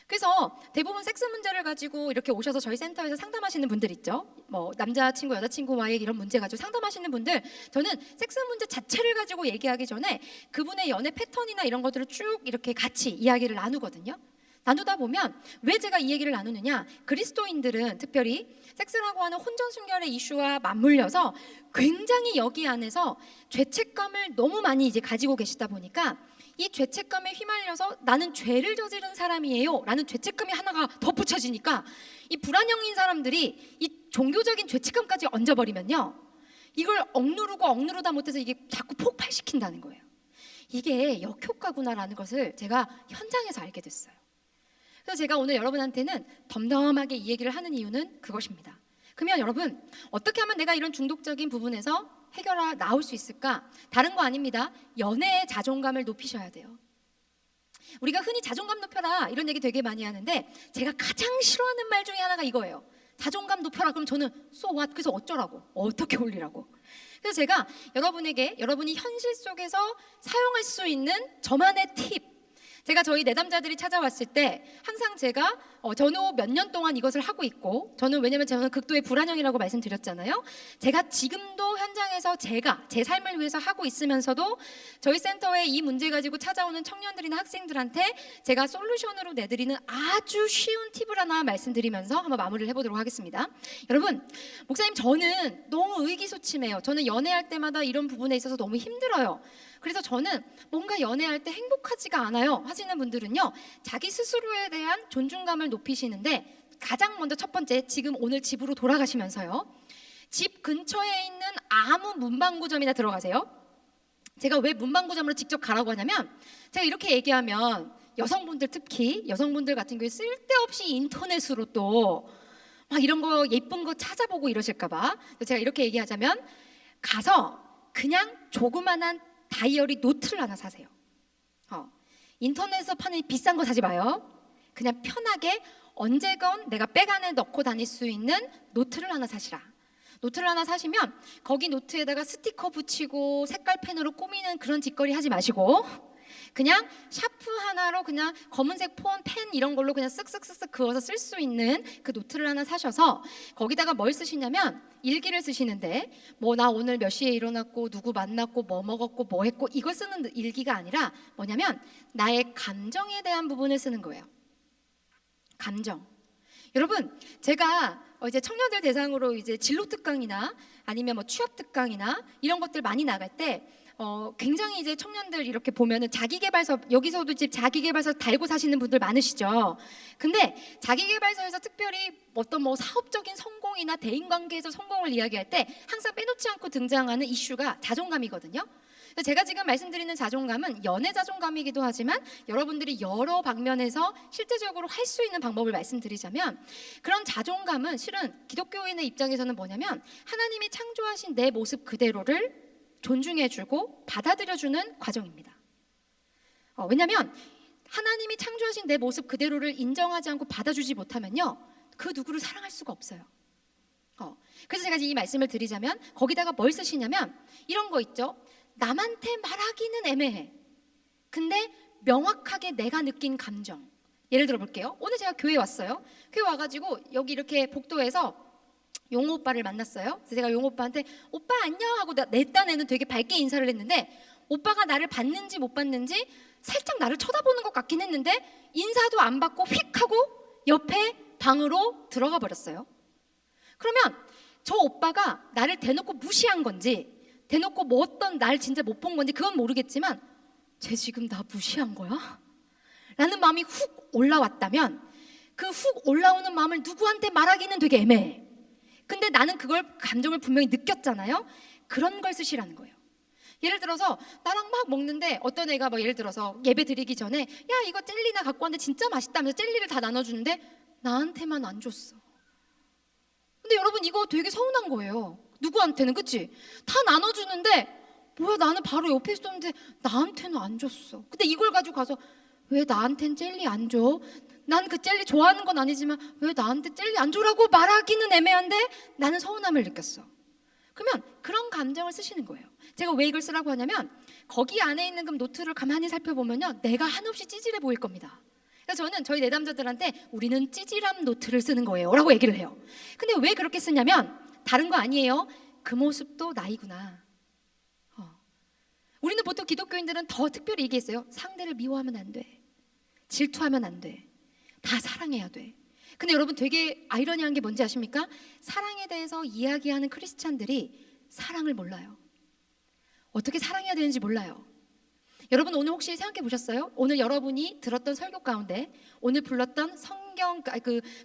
그래서 대부분 섹스 문제를 가지고 이렇게 오셔서 저희 센터에서 상담하시는 분들 있죠. 뭐 남자친구, 여자친구와의 이런 문제 가지고 상담하시는 분들, 저는 섹스 문제 자체를 가지고 얘기하기 전에 그분의 연애 패턴이나 이런 것들을 쭉 이렇게 같이 이야기를 나누거든요. 나누다 보면 왜 제가 이 얘기를 나누느냐, 그리스도인들은 특별히 섹스라고 하는 혼전순결의 이슈와 맞물려서 굉장히 여기 안에서 죄책감을 너무 많이 이제 가지고 계시다 보니까 이 죄책감에 휘말려서 나는 죄를 저지른 사람이에요 라는 죄책감이 하나가 덧붙여지니까 이 불안형인 사람들이 이 종교적인 죄책감까지 얹어버리면요, 이걸 억누르다 못해서 이게 자꾸 폭발시킨다는 거예요. 이게 역효과구나라는 것을 제가 현장에서 알게 됐어요. 그래서 제가 오늘 여러분한테는 덤덤하게 이 얘기를 하는 이유는 그것입니다. 그러면 여러분, 어떻게 하면 내가 이런 중독적인 부분에서 나올 수 있을까? 다른 거 아닙니다. 연애의 자존감을 높이셔야 돼요. 우리가 흔히 자존감 높여라 이런 얘기 되게 많이 하는데, 제가 가장 싫어하는 말 중에 하나가 이거예요. 자존감 높여라. 그럼 저는 so what? 그래서 어쩌라고? 어떻게 올리라고? 그래서 제가 여러분에게 여러분이 현실 속에서 사용할 수 있는 저만의 팁, 제가 저희 내담자들이 찾아왔을 때 항상 제가 전후 몇 년 동안 이것을 하고 있고, 왜냐면 저는 극도의 불안형이라고 말씀드렸잖아요. 제가 지금도 현장에서 제가 제 삶을 위해서 하고 있으면서도 저희 센터에 이 문제 가지고 찾아오는 청년들이나 학생들한테 제가 솔루션으로 내드리는 아주 쉬운 팁을 하나 말씀드리면서 한번 마무리를 해보도록 하겠습니다. 여러분, 목사님, 저는 너무 의기소침해요. 저는 연애할 때마다 이런 부분에 있어서 너무 힘들어요. 그래서 저는 뭔가 연애할 때 행복하지가 않아요 하시는 분들은요, 자기 스스로에 대한 존중감을 높이시는데 가장 먼저 첫 번째, 지금 오늘 집으로 돌아가시면서요, 집 근처에 있는 아무 문방구점이나 들어가세요. 제가 왜 문방구점으로 직접 가라고 하냐면, 제가 이렇게 얘기하면 여성분들, 특히 여성분들 같은 경우에 쓸데없이 인터넷으로 또 막 이런 거 예쁜 거 찾아보고 이러실까봐 제가 이렇게 얘기하자면, 가서 그냥 조그만한 다이어리 노트를 하나 사세요. 인터넷에서 파는 비싼 거 사지 마요. 그냥 편하게 언제건 내가 백 안에 넣고 다닐 수 있는 노트를 하나 사시라. 노트를 하나 사시면 거기 노트에다가 스티커 붙이고 색깔 펜으로 꾸미는 그런 짓거리 하지 마시고, 그냥 샤프 하나로 그냥 검은색 폰, 펜 이런 걸로 그냥 쓱쓱쓱쓱 그어서 쓸 수 있는 그 노트를 하나 사셔서 거기다가 뭘 쓰시냐면 일기를 쓰시는데, 뭐 나 오늘 몇 시에 일어났고 누구 만났고 뭐 먹었고 뭐 했고 이걸 쓰는 일기가 아니라 뭐냐면 나의 감정에 대한 부분을 쓰는 거예요. 감정. 여러분, 제가 이제 청년들 대상으로 이제 진로 특강이나 아니면 뭐 취업 특강이나 이런 것들 많이 나갈 때 굉장히 이제 청년들 이렇게 보면은 자기계발서, 여기서도 이제 자기계발서 달고 사시는 분들 많으시죠. 근데 자기계발서에서 특별히 어떤 뭐 사업적인 성공이나 대인관계에서 성공을 이야기할 때 항상 빼놓지 않고 등장하는 이슈가 자존감이거든요. 제가 지금 말씀드리는 자존감은 연애 자존감이기도 하지만 여러분들이 여러 방면에서 실제적으로 할 수 있는 방법을 말씀드리자면, 그런 자존감은 실은 기독교인의 입장에서는 뭐냐면 하나님이 창조하신 내 모습 그대로를 존중해주고 받아들여주는 과정입니다. 왜냐하면 하나님이 창조하신 내 모습 그대로를 인정하지 않고 받아주지 못하면요, 그 누구를 사랑할 수가 없어요. 그래서 제가 이 말씀을 드리자면 거기다가 뭘 쓰시냐면 이런 거 있죠. 남한테 말하기는 애매해. 근데 명확하게 내가 느낀 감정. 예를 들어 볼게요. 오늘 제가 교회 왔어요. 교회 와가지고 여기 이렇게 복도에서 용호 오빠를 만났어요. 그래서 제가 용호 오빠한테 오빠 안녕 하고 내 딴에는 되게 밝게 인사를 했는데, 오빠가 나를 봤는지 못 봤는지 살짝 나를 쳐다보는 것 같긴 했는데 인사도 안 받고 휙 하고 옆에 방으로 들어가 버렸어요. 그러면 저 오빠가 나를 대놓고 무시한 건지, 대놓고 뭐 어떤 날 진짜 못 본 건지 그건 모르겠지만, 쟤 지금 나 무시한 거야? 라는 마음이 훅 올라왔다면 그 훅 올라오는 마음을 누구한테 말하기는 되게 애매해. 근데 나는 그걸 감정을 분명히 느꼈잖아요. 그런 걸 쓰시라는 거예요. 예를 들어서 나랑 막 먹는데 어떤 애가 막 예를 들어서 예배 드리기 전에 야 이거 젤리나 갖고 왔는데 진짜 맛있다면서 젤리를 다 나눠주는데 나한테만 안 줬어. 근데 여러분 이거 되게 서운한 거예요. 누구한테는, 그치? 다 나눠주는데 뭐야 나는 바로 옆에 있었는데 나한테는 안 줬어. 근데 이걸 가지고 가서 왜 나한텐 젤리 안 줘? 난 그 젤리 좋아하는 건 아니지만 왜 나한테 젤리 안 줘라고 말하기는 애매한데 나는 서운함을 느꼈어. 그러면 그런 감정을 쓰시는 거예요. 제가 왜 이걸 쓰라고 하냐면 거기 안에 있는 그 노트를 가만히 살펴보면요, 내가 한없이 찌질해 보일 겁니다. 그래서 저는 저희 내담자들한테 우리는 찌질함 노트를 쓰는 거예요 라고 얘기를 해요. 근데 왜 그렇게 쓰냐면 다른 거 아니에요. 그 모습도 나이구나. 우리는 보통 기독교인들은 더 특별히 얘기했어요. 상대를 미워하면 안 돼. 질투하면 안 돼. 다 사랑해야 돼. 근데 여러분 되게 아이러니한 게 뭔지 아십니까? 사랑에 대해서 이야기하는 크리스찬들이 사랑을 몰라요. 어떻게 사랑해야 되는지 몰라요. 여러분 오늘 혹시 생각해 보셨어요? 오늘 여러분이 들었던 설교 가운데, 오늘 불렀던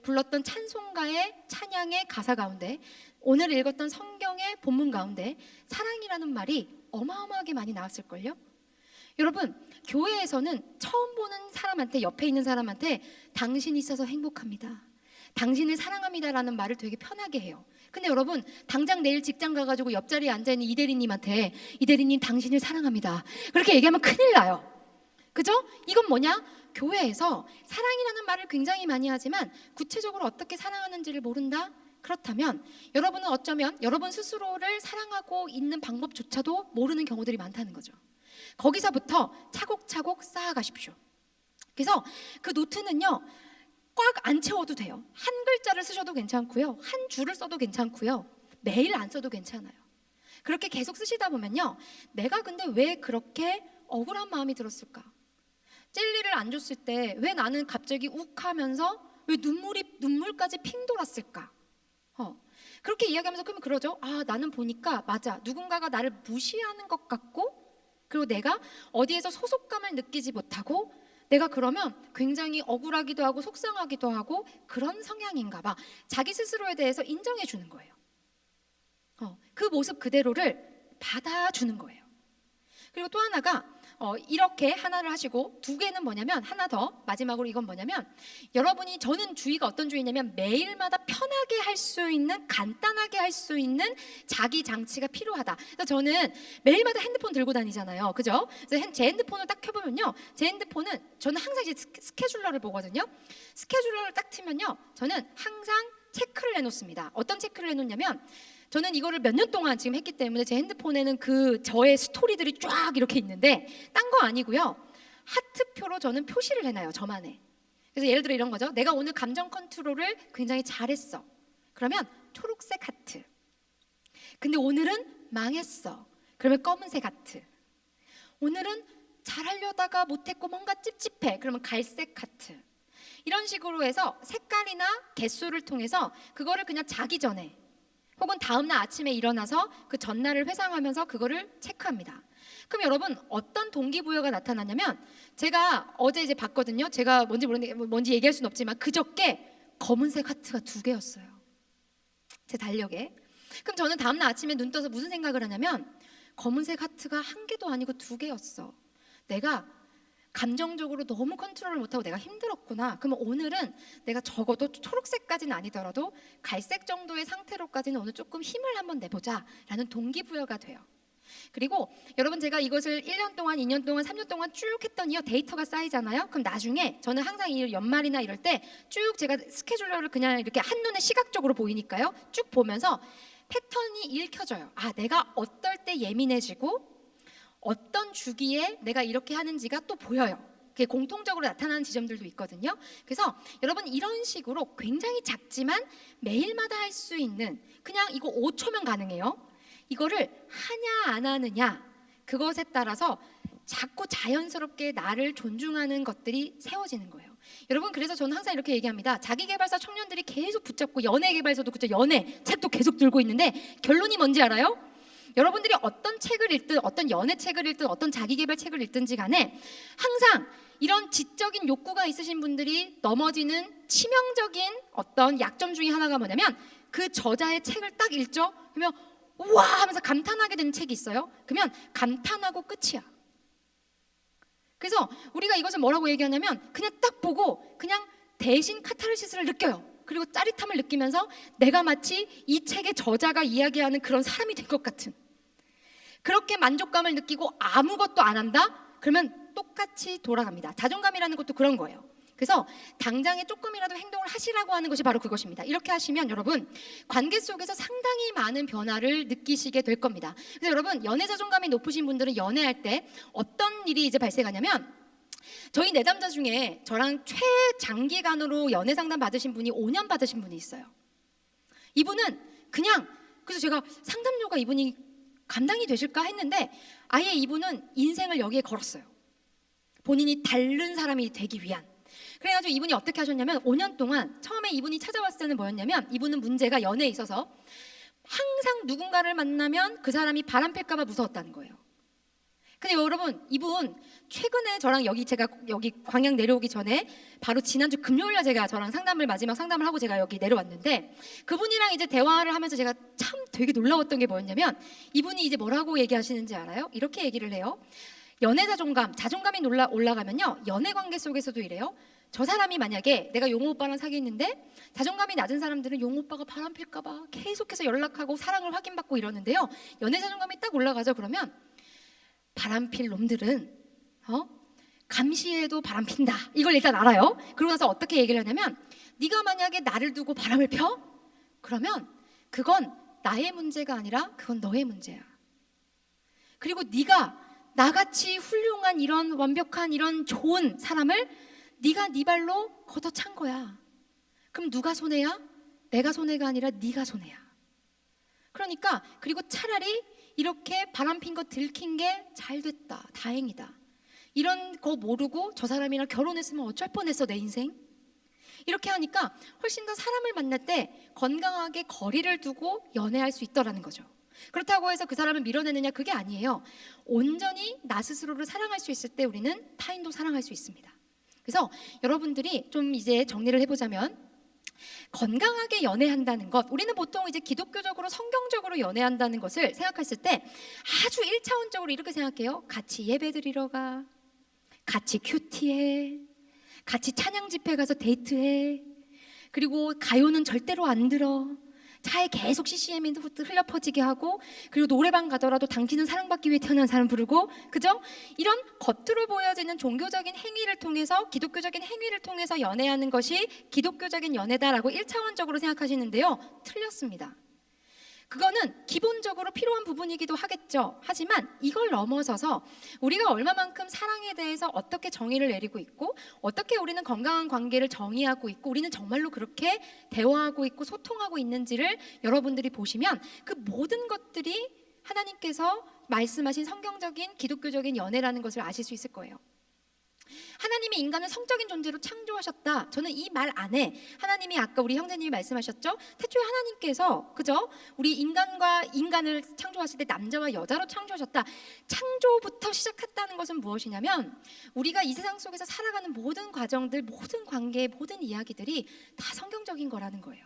불렀던 찬송가의 찬양의 가사 가운데, 오늘 읽었던 성경의 본문 가운데 사랑이라는 말이 어마어마하게 많이 나왔을걸요? 여러분 교회에서는 처음 보는 사람한테, 옆에 있는 사람한테 당신이 있어서 행복합니다, 당신을 사랑합니다라는 말을 되게 편하게 해요. 근데 여러분 당장 내일 직장 가가지고 옆자리에 앉아있는 이 대리님한테 이 대리님 당신을 사랑합니다 그렇게 얘기하면 큰일 나요. 그죠? 이건 뭐냐? 교회에서 사랑이라는 말을 굉장히 많이 하지만 구체적으로 어떻게 사랑하는지를 모른다? 그렇다면 여러분은 어쩌면 여러분 스스로를 사랑하고 있는 방법조차도 모르는 경우들이 많다는 거죠. 거기서부터 차곡차곡 쌓아가십시오. 그래서 그 노트는요 꽉 안 채워도 돼요. 한 글자를 쓰셔도 괜찮고요, 한 줄을 써도 괜찮고요, 매일 안 써도 괜찮아요. 그렇게 계속 쓰시다 보면요, 내가 근데 왜 그렇게 억울한 마음이 들었을까? 젤리를 안 줬을 때 왜 나는 갑자기 욱하면서 왜 눈물까지 핑 돌았을까? 그렇게 이야기하면서 그러면 그러죠. 아, 나는 보니까 맞아, 누군가가 나를 무시하는 것 같고, 그리고 내가 어디에서 소속감을 느끼지 못하고, 내가 그러면 굉장히 억울하기도 하고 속상하기도 하고 그런 성향인가 봐. 자기 스스로에 대해서 인정해 주는 거예요. 그 모습 그대로를 받아주는 거예요. 그리고 또 하나가 이렇게 하나를 하시고, 두 개는 뭐냐면, 하나 더 마지막으로 이건 뭐냐면, 여러분이, 저는 주의가 어떤 주의냐면 매일마다 편하게 할 수 있는, 간단하게 할 수 있는 자기 장치가 필요하다. 그래서 저는 매일마다 핸드폰 들고 다니잖아요, 그죠? 그래서 제 핸드폰을 딱 켜보면요, 제 핸드폰은 저는 항상 이제 스케줄러를 보거든요. 스케줄러를 딱 트면요, 저는 항상 체크를 해놓습니다. 어떤 체크를 해놓냐면, 저는 이거를 몇 년 동안 지금 했기 때문에 제 핸드폰에는 그 저의 스토리들이 쫙 이렇게 있는데, 딴 거 아니고요, 하트표로 저는 표시를 해놔요, 저만의. 그래서 예를 들어 이런 거죠. 내가 오늘 감정 컨트롤을 굉장히 잘했어. 그러면 초록색 하트. 근데 오늘은 망했어. 그러면 검은색 하트. 오늘은 잘하려다가 못했고 뭔가 찝찝해. 그러면 갈색 하트. 이런 식으로 해서 색깔이나 개수를 통해서 그거를 그냥 자기 전에 혹은 다음날 아침에 일어나서 그 전날을 회상하면서 그거를 체크합니다. 그럼 여러분 어떤 동기부여가 나타나냐면, 제가 어제 이제 봤거든요. 제가 뭔지 모르는데 뭔지 얘기할 수는 없지만 그저께 검은색 하트가 2개였어요, 제 달력에. 그럼 저는 다음날 아침에 눈 떠서 무슨 생각을 하냐면, 검은색 하트가 1개도 아니고 2개였어. 내가 감정적으로 너무 컨트롤을 못하고 내가 힘들었구나. 그러면 오늘은 내가 적어도 초록색까지는 아니더라도 갈색 정도의 상태로까지는 오늘 조금 힘을 한번 내보자 라는 동기부여가 돼요. 그리고 여러분 제가 이것을 1년 동안, 2년 동안, 3년 동안 쭉 했더니요, 데이터가 쌓이잖아요. 그럼 나중에 저는 항상 이 연말이나 이럴 때 쭉 제가 스케줄러를 그냥 이렇게 한눈에 시각적으로 보이니까요, 쭉 보면서 패턴이 읽혀져요. 아, 내가 어떨 때 예민해지고 어떤 주기에 내가 이렇게 하는지가 또 보여요. 그게 공통적으로 나타나는 지점들도 있거든요. 그래서 여러분 이런 식으로 굉장히 작지만 매일마다 할 수 있는, 그냥 이거 5초면 가능해요. 이거를 하냐 안 하느냐, 그것에 따라서 자꾸 자연스럽게 나를 존중하는 것들이 세워지는 거예요. 여러분 그래서 저는 항상 이렇게 얘기합니다. 자기계발서 청년들이 계속 붙잡고, 연예계발서도 그죠, 연애 책도 계속 들고 있는데 결론이 뭔지 알아요? 여러분들이 어떤 책을 읽든, 어떤 연애 책을 읽든, 어떤 자기계발 책을 읽든지 간에 항상 이런 지적인 욕구가 있으신 분들이 넘어지는 치명적인 어떤 약점 중에 하나가 뭐냐면, 그 저자의 책을 딱 읽죠? 그러면 우와 하면서 감탄하게 되는 책이 있어요. 그러면 감탄하고 끝이야. 그래서 우리가 이것을 뭐라고 얘기하냐면, 그냥 딱 보고 그냥 대신 카타르시스를 느껴요. 그리고 짜릿함을 느끼면서 내가 마치 이 책의 저자가 이야기하는 그런 사람이 된 것 같은, 그렇게 만족감을 느끼고 아무것도 안 한다? 그러면 똑같이 돌아갑니다. 자존감이라는 것도 그런 거예요. 그래서 당장에 조금이라도 행동을 하시라고 하는 것이 바로 그것입니다. 이렇게 하시면 여러분 관계 속에서 상당히 많은 변화를 느끼시게 될 겁니다. 그래서 여러분 연애 자존감이 높으신 분들은 연애할 때 어떤 일이 이제 발생하냐면, 저희 내담자 중에 저랑 최장기간으로 연애 상담 받으신 분이 5년 받으신 분이 있어요. 이분은 그냥, 그래서 제가 상담료가 이분이 감당이 되실까 했는데 아예 이분은 인생을 여기에 걸었어요. 본인이 다른 사람이 되기 위한. 그래가지고 이분이 어떻게 하셨냐면 5년 동안 처음에 이분이 찾아왔을 때는 뭐였냐면, 이분은 문제가 연애에 있어서 항상 누군가를 만나면 그 사람이 바람필까 봐 무서웠다는 거예요. 근데 여러분 이분 최근에 저랑 제가 여기 광양 내려오기 전에 바로 지난주 금요일날 제가 저랑 마지막 상담을 하고 제가 여기 내려왔는데, 그분이랑 이제 대화를 하면서 제가 참 되게 놀라웠던 게 뭐였냐면, 이분이 이제 뭐라고 얘기하시는지 알아요? 이렇게 얘기를 해요. 연애 자존감이 올라가면요, 연애 관계 속에서도 이래요. 저 사람이 만약에 내가 용호 오빠랑 사귀는데 자존감이 낮은 사람들은 용호 오빠가 바람필까 봐 계속해서 연락하고 사랑을 확인받고 이러는데요, 연애 자존감이 딱 올라가죠. 그러면 바람필 놈들은 감시해도 바람핀다, 이걸 일단 알아요. 그러고 나서 어떻게 얘기를 하냐면, 네가 만약에 나를 두고 바람을 펴? 그러면 그건 나의 문제가 아니라 그건 너의 문제야. 그리고 네가 나같이 훌륭한 이런 완벽한 이런 좋은 사람을 네가 네 발로 걷어찬 거야. 그럼 누가 손해야? 내가 손해가 아니라 네가 손해야. 그러니까 그리고 차라리 이렇게 바람핀 거 들킨 게 잘 됐다, 다행이다, 이런 거 모르고 저 사람이랑 결혼했으면 어쩔 뻔했어 내 인생, 이렇게 하니까 훨씬 더 사람을 만날 때 건강하게 거리를 두고 연애할 수 있더라는 거죠. 그렇다고 해서 그 사람을 밀어내느냐, 그게 아니에요. 온전히 나 스스로를 사랑할 수 있을 때 우리는 타인도 사랑할 수 있습니다. 그래서 여러분들이 좀 이제 정리를 해보자면, 건강하게 연애한다는 것, 우리는 보통 이제 기독교적으로 성경적으로 연애한다는 것을 생각했을 때 아주 1차원적으로 이렇게 생각해요. 같이 예배드리러 가, 같이 큐티해, 같이 찬양 집회 가서 데이트해, 그리고 가요는 절대로 안 들어, 차에 계속 CCM이 흘려 퍼지게 하고, 그리고 노래방 가더라도 당신은 사랑받기 위해 태어난 사람 부르고, 그죠? 이런 겉으로 보여지는 종교적인 행위를 통해서, 기독교적인 행위를 통해서 연애하는 것이 기독교적인 연애다라고 1차원적으로 생각하시는데요, 틀렸습니다. 그거는 기본적으로 필요한 부분이기도 하겠죠. 하지만 이걸 넘어서서 우리가 얼마만큼 사랑에 대해서 어떻게 정의를 내리고 있고, 어떻게 우리는 건강한 관계를 정의하고 있고, 우리는 정말로 그렇게 대화하고 있고 소통하고 있는지를 여러분들이 보시면 그 모든 것들이 하나님께서 말씀하신 성경적인 기독교적인 연애라는 것을 아실 수 있을 거예요. 하나님이 인간을 성적인 존재로 창조하셨다. 저는 이 말 안에 하나님이, 아까 우리 형제님이 말씀하셨죠? 태초에 하나님께서, 그죠? 우리 인간을 창조하실 때 남자와 여자로 창조하셨다. 창조부터 시작했다는 것은 무엇이냐면, 우리가 이 세상 속에서 살아가는 모든 과정들, 모든 관계, 모든 이야기들이 다 성경적인 거라는 거예요.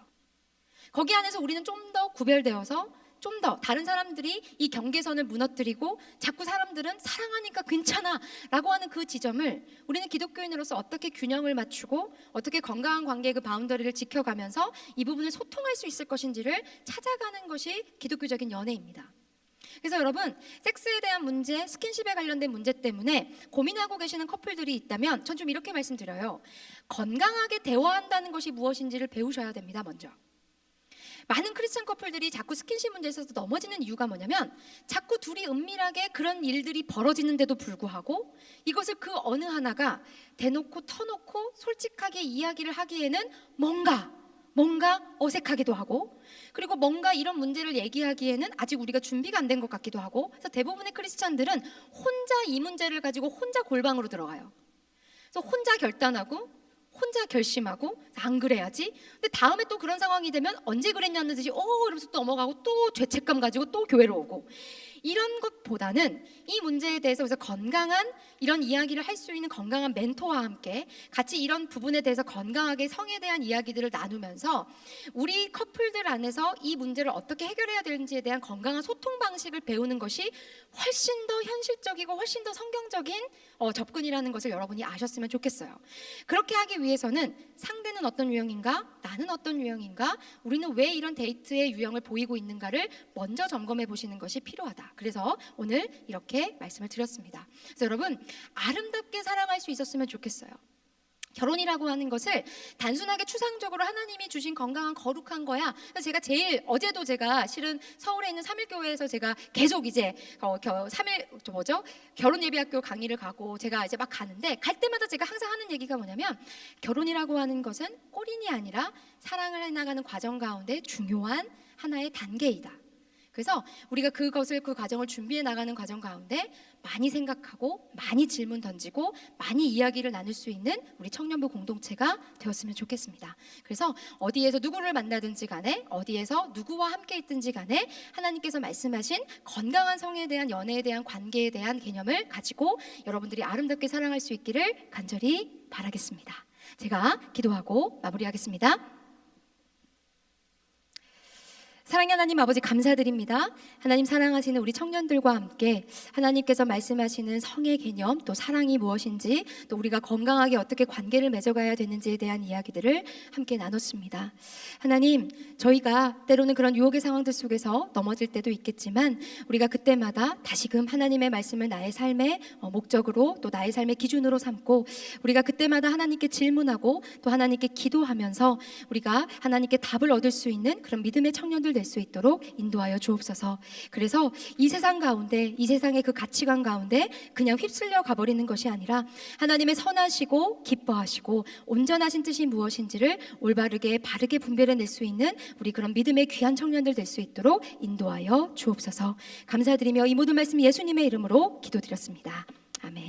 거기 안에서 우리는 좀 더 구별되어서 좀 더 다른 사람들이 이 경계선을 무너뜨리고 자꾸 사람들은 사랑하니까 괜찮아 라고 하는 그 지점을 우리는 기독교인으로서 어떻게 균형을 맞추고 어떻게 건강한 관계의 그 바운더리를 지켜가면서 이 부분을 소통할 수 있을 것인지를 찾아가는 것이 기독교적인 연애입니다. 그래서 여러분, 섹스에 대한 문제, 스킨십에 관련된 문제 때문에 고민하고 계시는 커플들이 있다면 전 좀 이렇게 말씀드려요. 건강하게 대화한다는 것이 무엇인지를 배우셔야 됩니다. 먼저. 많은 크리스찬 커플들이 자꾸 스킨십 문제에서 넘어지는 이유가 뭐냐면, 자꾸 둘이 은밀하게 그런 일들이 벌어지는데도 불구하고 이것을 그 어느 하나가 대놓고 터놓고 솔직하게 이야기를 하기에는 뭔가 어색하기도 하고, 그리고 뭔가 이런 문제를 얘기하기에는 아직 우리가 준비가 안 된 것 같기도 하고, 그래서 대부분의 크리스찬들은 혼자 이 문제를 가지고 혼자 골방으로 들어가요. 그래서 혼자 결단하고 혼자 결심하고 안 그래야지. 근데 다음에 또 그런 상황이 되면 언제 그랬냐는 듯이 이러면서 또 넘어가고 또 죄책감 가지고 또 교회로 오고, 이런 것보다는 이 문제에 대해서 그래서 건강한 이런 이야기를 할 수 있는 건강한 멘토와 함께 같이 이런 부분에 대해서 건강하게 성에 대한 이야기들을 나누면서 우리 커플들 안에서 이 문제를 어떻게 해결해야 되는지에 대한 건강한 소통 방식을 배우는 것이 훨씬 더 현실적이고 훨씬 더 성경적인 접근이라는 것을 여러분이 아셨으면 좋겠어요. 그렇게 하기 위해서는 상대는 어떤 유형인가, 나는 어떤 유형인가, 우리는 왜 이런 데이트의 유형을 보이고 있는가를 먼저 점검해 보시는 것이 필요하다. 그래서 오늘 이렇게 말씀을 드렸습니다. 그래서 여러분, 아름답게 사랑할 수 있었으면 좋겠어요. 결혼이라고 하는 것을 단순하게 추상적으로 하나님이 주신 건강한 거룩한 거야. 그래서 제가 제일 어제도 제가 실은 서울에 있는 삼일교회에서 제가 계속 이제 3일 뭐죠? 결혼 예비학교 강의를 가고 제가 이제 막 가는데 갈 때마다 제가 항상 하는 얘기가 뭐냐면 결혼이라고 하는 것은 꼬린이 아니라 사랑을 해나가는 과정 가운데 중요한 하나의 단계이다. 그래서 우리가 그 과정을 준비해 나가는 과정 가운데 많이 생각하고 많이 질문 던지고 많이 이야기를 나눌 수 있는 우리 청년부 공동체가 되었으면 좋겠습니다. 그래서 어디에서 누구를 만나든지 간에 어디에서 누구와 함께 있든지 간에 하나님께서 말씀하신 건강한 성에 대한 연애에 대한 관계에 대한 개념을 가지고 여러분들이 아름답게 사랑할 수 있기를 간절히 바라겠습니다. 제가 기도하고 마무리하겠습니다. 사랑의 하나님 아버지 감사드립니다. 하나님 사랑하시는 우리 청년들과 함께 하나님께서 말씀하시는 성의 개념 또 사랑이 무엇인지 또 우리가 건강하게 어떻게 관계를 맺어가야 되는지에 대한 이야기들을 함께 나눴습니다. 하나님 저희가 때로는 그런 유혹의 상황들 속에서 넘어질 때도 있겠지만 우리가 그때마다 다시금 하나님의 말씀을 나의 삶의 목적으로 또 나의 삶의 기준으로 삼고 우리가 그때마다 하나님께 질문하고 또 하나님께 기도하면서 우리가 하나님께 답을 얻을 수 있는 그런 믿음의 청년들 될 수 있도록 인도하여 주옵소서. 그래서 이 세상 가운데 이 세상의 그 가치관 가운데 그냥 휩쓸려 가버리는 것이 아니라 하나님의 선하시고 기뻐하시고 온전하신 뜻이 무엇인지를 올바르게 바르게 분별해낼 수 있는 우리 그런 믿음의 귀한 청년들 될 수 있도록 인도하여 주옵소서. 감사드리며 이 모든 말씀 예수님의 이름으로 기도드렸습니다.